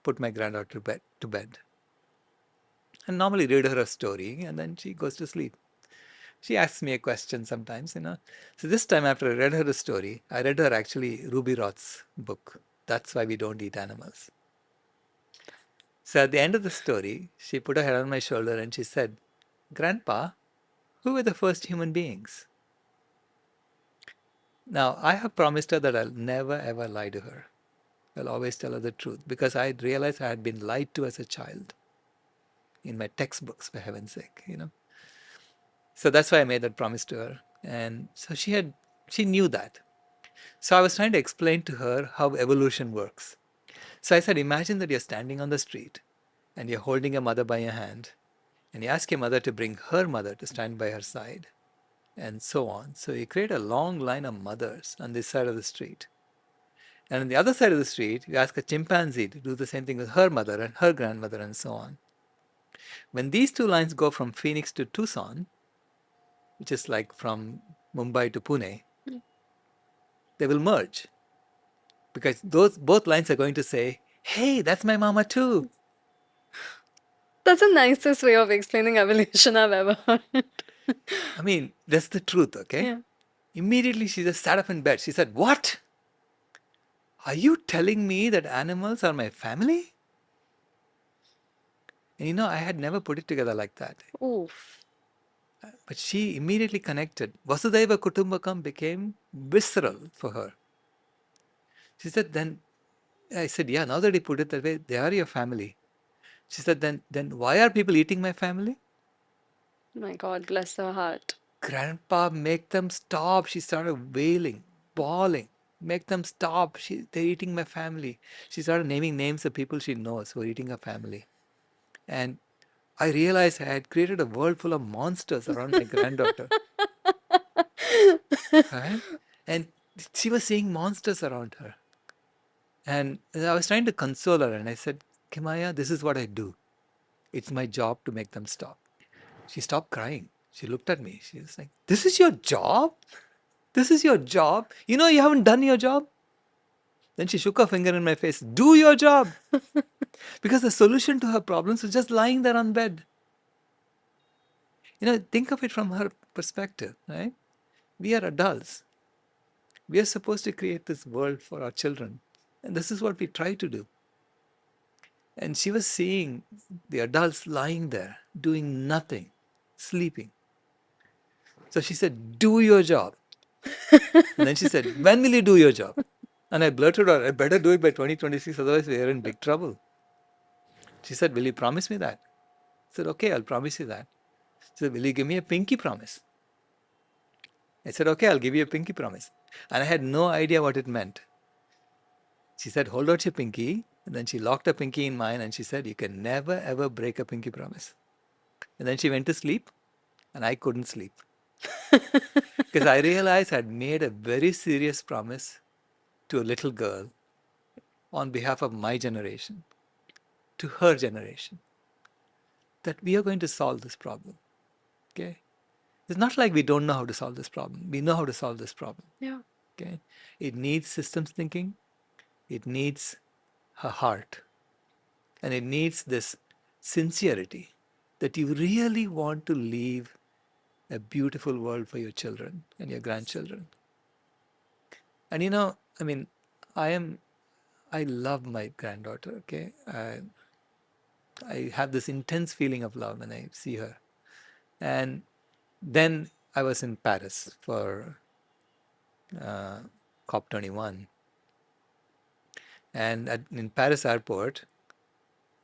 put my granddaughter to bed. And normally read her a story and then she goes to sleep. She asks me a question sometimes. So this time after I read her a story, I read her actually Ruby Roth's book. That's Why We Don't Eat Animals. So at the end of the story, she put her head on my shoulder and she said, Grandpa, who were the first human beings? Now, I have promised her that I'll never ever lie to her. I'll always tell her the truth because I realized I had been lied to as a child in my textbooks, for heaven's sake, So that's why I made that promise to her. And so she knew that. So I was trying to explain to her how evolution works. So I said, imagine that you're standing on the street and you're holding a mother by your hand and you ask your mother to bring her mother to stand by her side and so on. So you create a long line of mothers on this side of the street. And on the other side of the street, you ask a chimpanzee to do the same thing with her mother and her grandmother and so on. When these two lines go from Phoenix to Tucson, which is like from Mumbai to Pune, they will merge. Because both lines are going to say, hey, that's my mama too. That's the nicest way of explaining evolution I've ever heard. I mean, that's the truth, okay? Yeah. Immediately she just sat up in bed. She said, what? Are you telling me that animals are my family? And I had never put it together like that. Oof. But she immediately connected. Vasudhaiva Kutumbakam became visceral for her. She said, then, I said, yeah, now that you put it that way, they are your family. She said, then why are people eating my family? My God, bless her heart. Grandpa, make them stop. She started wailing, bawling. Make them stop. They're eating my family. She started naming names of people she knows who are eating her family. And I realized I had created a world full of monsters around my granddaughter. Right? And she was seeing monsters around her. And I was trying to console her and I said, Kimaya, this is what I do. It's my job to make them stop. She stopped crying. She looked at me. She was like, this is your job? This is your job? You haven't done your job? Then she shook her finger in my face. Do your job. Because the solution to her problems was just lying there on bed. Think of it from her perspective, right? We are adults. We are supposed to create this world for our children. And this is what we try to do. And she was seeing the adults lying there, doing nothing, sleeping. So she said, do your job. And then she said, when will you do your job? And I blurted out, I better do it by 2026, otherwise we are in big trouble. She said, will you promise me that? said, okay, I'll promise you that. She said, will you give me a pinky promise? I said, okay, I'll give you a pinky promise. And I had no idea what it meant. She said, hold out your pinky. And then she locked a pinky in mine and she said, you can never ever break a pinky promise. And then she went to sleep and I couldn't sleep because I realized I'd made a very serious promise to a little girl on behalf of my generation, to her generation, that we are going to solve this problem. Okay? It's not like we don't know how to solve this problem. We know how to solve this problem. Yeah. Okay? It needs systems thinking. It needs her heart. And it needs this sincerity that you really want to leave a beautiful world for your children and your grandchildren. And I mean, I love my granddaughter, okay? I have this intense feeling of love when I see her. And then I was in Paris for COP21. And in Paris airport,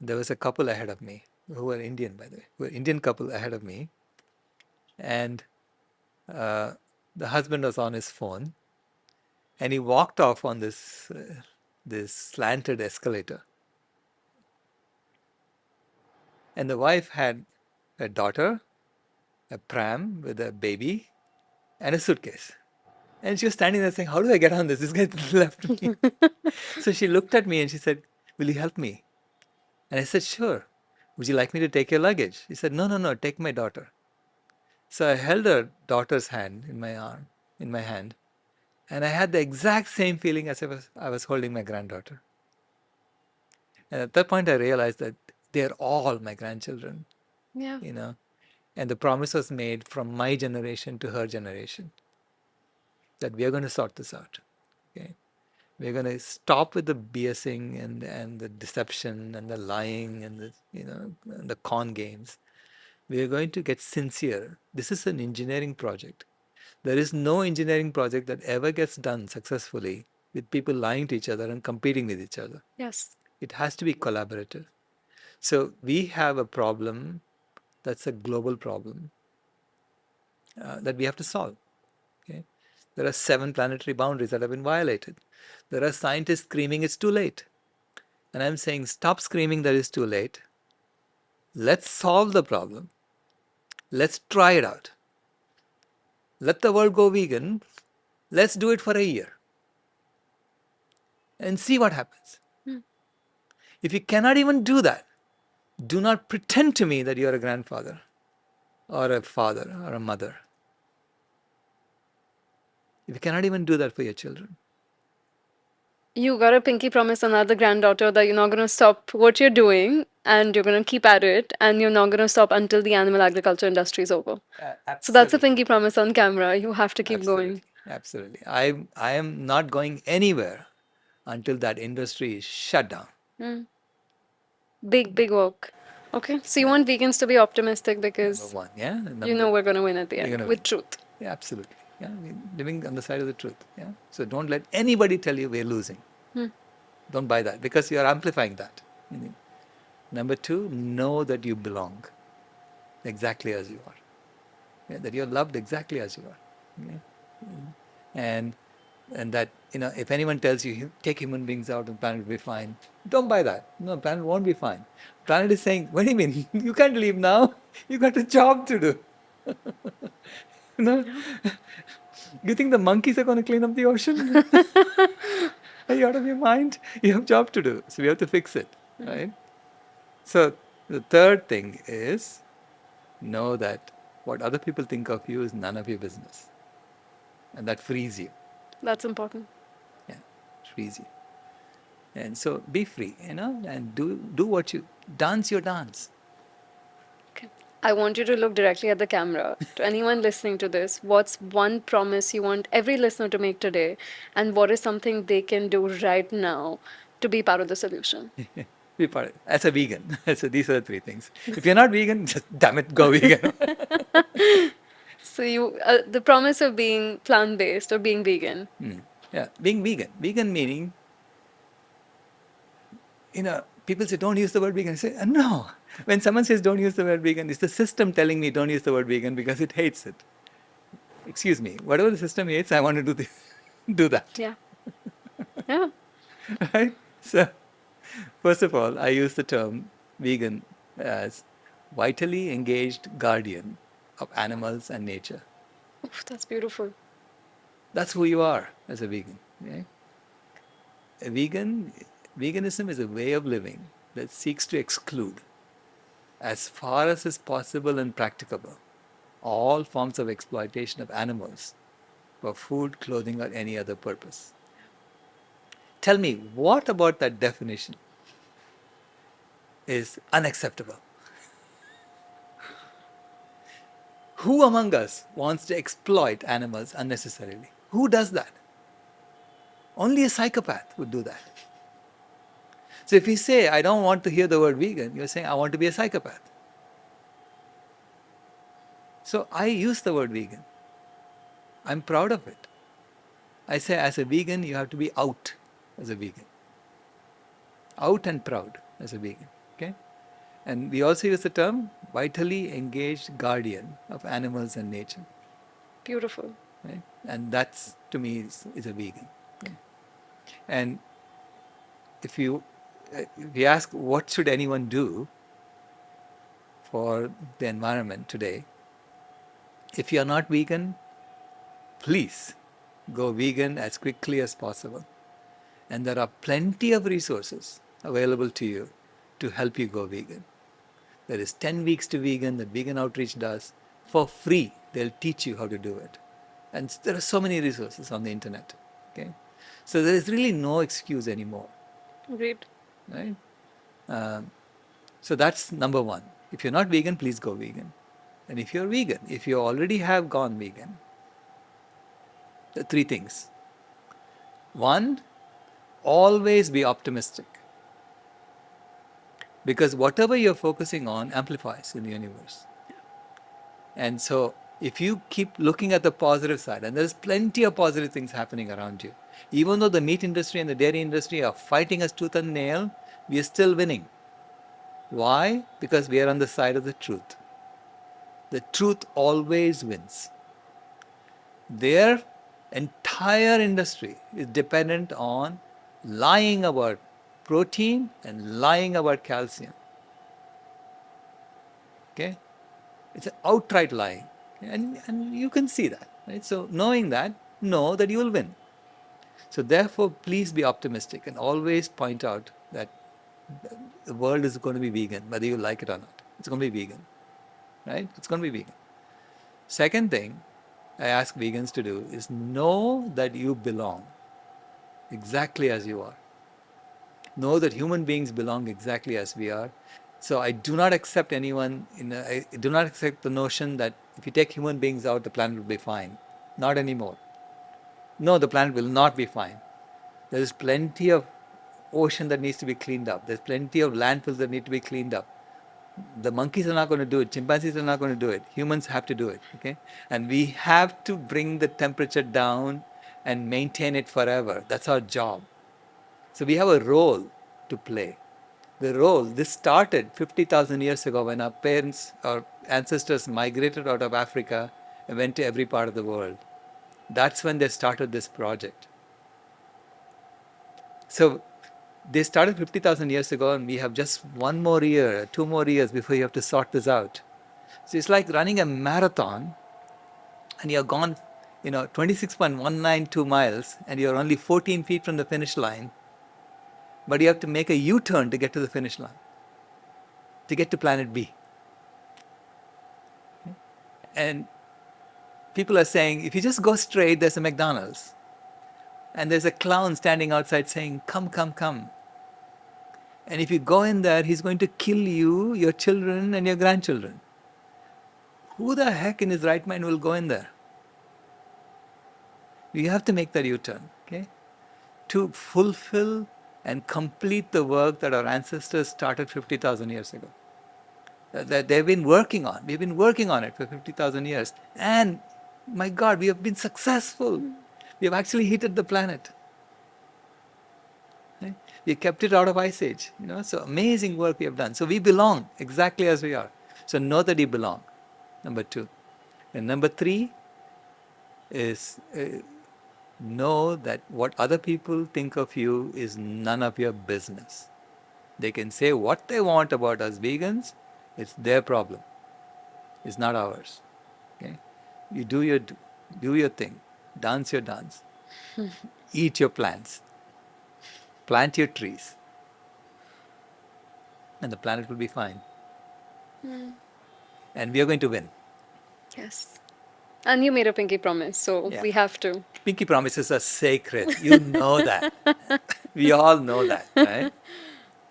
there was a couple ahead of me who were Indian, by the way, who were Indian couple ahead of me. And the husband was on his phone and he walked off on this slanted escalator. And the wife had a daughter, a pram with a baby, and a suitcase. And she was standing there saying, how do I get on this? This guy left me. So she looked at me and she said, will you help me? And I said, sure. Would you like me to take your luggage? She said, no, no, no, take my daughter. So I held her daughter's hand in my arm, in my hand. And I had the exact same feeling as if I was holding my granddaughter. And at that point, I realized that they're all my grandchildren, Yeah. And the promise was made from my generation to her generation that we are going to sort this out. Okay? We're going to stop with the BSing and the deception and the lying and and the con games. We are going to get sincere. This is an engineering project. There is no engineering project that ever gets done successfully with people lying to each other and competing with each other. Yes. It has to be collaborative. So we have a problem that's a global problem that we have to solve. Okay? There are 7 planetary boundaries that have been violated. There are scientists screaming it's too late. And I'm saying stop screaming that it's too late. Let's solve the problem. Let's try it out. Let the world go vegan. Let's do it for a year and see what happens. If you cannot even do that, do not pretend to me that you are a grandfather or a father or a mother. If you cannot even do that for your children. You got a pinky promise on another granddaughter that you're not going to stop what you're doing and you're going to keep at it and you're not going to stop until the animal agriculture industry is over. So that's a pinky promise on camera. You have to keep going. Absolutely. I am not going anywhere until that industry is shut down. Big work. Okay. So you want vegans to be optimistic because Number one, yeah. you know we're going to win at the We're end gonna with win. truth. Yeah, absolutely. Yeah, we're living on the side of the truth. Yeah. So don't let anybody tell you we're losing. Don't buy that because you are amplifying that. Number 2, know that you belong exactly as you are. Yeah, that you're loved exactly as you are. Yeah. And that if anyone tells you take human beings out and the planet will be fine, don't buy that. No, the planet won't be fine. Planet is saying, what do you mean? You can't leave now. You got a job to do. You think the monkeys are going to clean up the ocean? Are you out of your mind? You have job to do. So we have to fix it, right? So the third thing is know that what other people think of you is none of your business. And that frees you. That's important. Yeah, it frees you. And so be free, and do what you dance your dance. Okay. I want you to look directly at the camera. To anyone listening to this, what's one promise you want every listener to make today? And what is something they can do right now to be part of the solution? Be part of it. As a vegan. So these are the 3 things. If you're not vegan, just damn it, go vegan. So the promise of being plant-based or being vegan. Yeah, being vegan. Vegan meaning, people say, don't use the word vegan. I say, no, When someone says don't use the word vegan, it's the system telling me don't use the word vegan because it hates it. Excuse me, whatever the system hates, I want to do that. Yeah. Yeah. Right? So, first of all, I use the term vegan as vitally engaged guardian of animals and nature. Oof, that's beautiful. That's who you are as a vegan. Okay? A veganism is a way of living that seeks to exclude, as far as is possible and practicable, all forms of exploitation of animals for food, clothing, or any other purpose. Tell me, what about that definition is unacceptable? Who among us wants to exploit animals unnecessarily? Who does that? Only a psychopath would do that. So if you say, I don't want to hear the word vegan, you're saying, I want to be a psychopath. So I use the word vegan. I'm proud of it. I say, as a vegan, you have to be out as a vegan. Out and proud as a vegan. Okay? And we also use the term vitally engaged guardian of animals and nature. Beautiful. Right? And that's, to me, is a vegan. Okay? And if you ask what should anyone do for the environment today, if you are not vegan, please go vegan as quickly as possible. And there are plenty of resources available to you to help you go vegan. There is 10 weeks to vegan that Vegan Outreach does for free. They'll teach you how to do it. And there are so many resources on the internet. Okay, so there is really no excuse anymore. Great. Right? So that's number one. If you're not vegan, please go vegan. And if you're vegan, if you already have gone vegan, there are three things. One, always be optimistic. Because whatever you're focusing on amplifies in the universe. And so if you keep looking at the positive side, and there's plenty of positive things happening around you, even though the meat industry and the dairy industry are fighting us tooth and nail, we are still winning. Why? Because we are on the side of the truth. The truth always wins. Their entire industry is dependent on lying about protein and lying about calcium. Okay? It's an outright lying. And you can see that. Right? So knowing that, know that you will win. So therefore, please be optimistic and always point out that the world is going to be vegan, whether you like it or not. It's going to be vegan. Right? It's going to be vegan. Second thing I ask vegans to do is know that you belong exactly as you are. Know that human beings belong exactly as we are. So I do not accept I do not accept the notion that if you take human beings out, the planet will be fine. Not anymore. No, the planet will not be fine. There is plenty of ocean that needs to be cleaned up. There's plenty of landfills that need to be cleaned up. The monkeys are not going to do it. Chimpanzees are not going to do it. Humans have to do it. Okay? And we have to bring the temperature down and maintain it forever. That's our job. So we have a role to play. This started 50,000 years ago when our ancestors migrated out of Africa and went to every part of the world. That's when they started this project. So they started 50,000 years ago, and we have just 2 more years before you have to sort this out. So it's like running a marathon, and you're gone, 26.192 miles, and you're only 14 feet from the finish line. But you have to make a U-turn to get to the finish line, to get to planet B. And people are saying, if you just go straight, there's a McDonald's. And there's a clown standing outside saying, come, come, come. And if you go in there, he's going to kill you, your children, and your grandchildren. Who the heck in his right mind will go in there? You have to make that U-turn, okay? To fulfill and complete the work that our ancestors started 50,000 years ago. That they've been working on. We've been working on it for 50,000 years. And my God, we have been successful. We have actually heated the planet. Right? We kept it out of Ice Age. So amazing work we have done. So we belong exactly as we are. So know that you belong. Number two. And number three is know that what other people think of you is none of your business. They can say what they want about us vegans. It's their problem. It's not ours. Okay? You do your thing, dance your dance, eat your plants, plant your trees, and the planet will be fine. And we are going to win. Yes. And you made a pinky promise, so Yeah. we have to. Pinky promises are sacred. You know that. We all know that, right?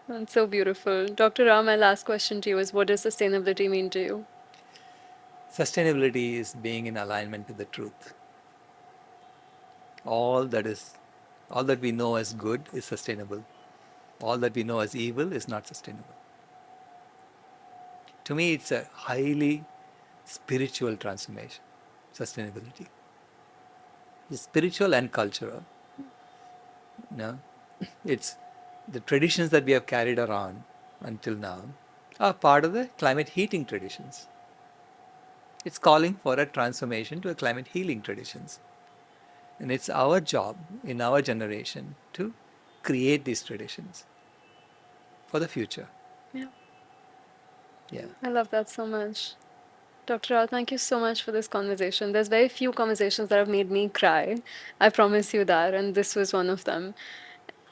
That's so beautiful. Dr. Ram, my last question to you is, what does sustainability mean to you? Sustainability is being in alignment with the truth. All that is, all that we know as good is sustainable. All that we know as evil is not sustainable. To me, it's a highly spiritual transformation, sustainability. It's spiritual and cultural. You know, it's the traditions that we have carried around until now are part of the climate heating traditions. It's calling for a transformation to a climate healing traditions. And it's our job in our generation to create these traditions for the future. Yeah. Yeah. I love that so much. Dr. Rao, thank you so much for this conversation. There's very few conversations that have made me cry. I promise you that, and this was one of them.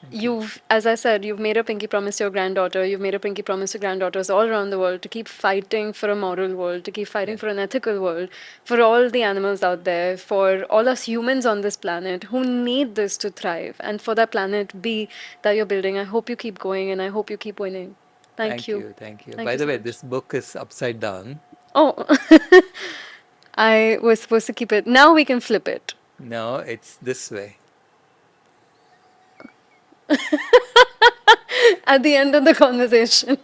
Thank you. As I said, you've made a pinky promise to your granddaughter. You've made a pinky promise to granddaughters all around the world to keep fighting for a moral world, to keep fighting Yeah. for an ethical world, for all the animals out there, for all us humans on this planet who need this to thrive, and for that planet B that you're building. I hope you keep going, and I hope you keep winning. Thank Thank you. you. Thank you. Thank By you the so way, much. this book is upside down. Oh, I was supposed to keep it. Now we can flip it. No, it's this way. At the end of the conversation.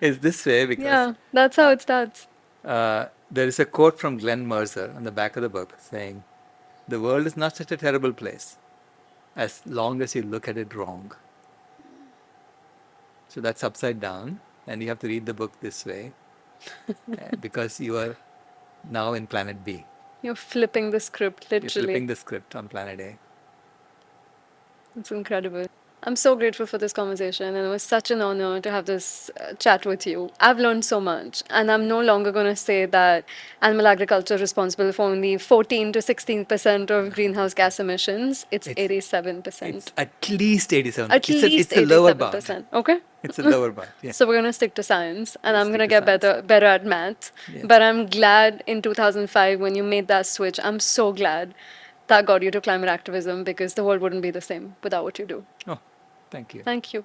It's this way because Yeah, that's how it starts. there is a quote from Glenn Mercer on the back of the book saying, "The world is not such a terrible place as long as you look at it wrong." So that's upside down, and you have to read the book this way because you are now in planet B. You're flipping the script, You're literally. flipping the script on planet A. It's incredible. I'm so grateful for this conversation, and it was such an honor to have this chat with you. I've learned so much, and I'm no longer going to say that animal agriculture is responsible for only 14 to 16% of greenhouse gas emissions. It's It's 87%. at least 87. At least It's a lower bound. 87%. Okay? It's a lower bound. Yeah. So we're going to stick to science, and You I'm going stick to to get science. better at math. Yeah. But I'm glad in 2005 when you made that switch. I'm so glad that got you to climate activism because the world wouldn't be the same without what you do. Oh, thank you. Thank you.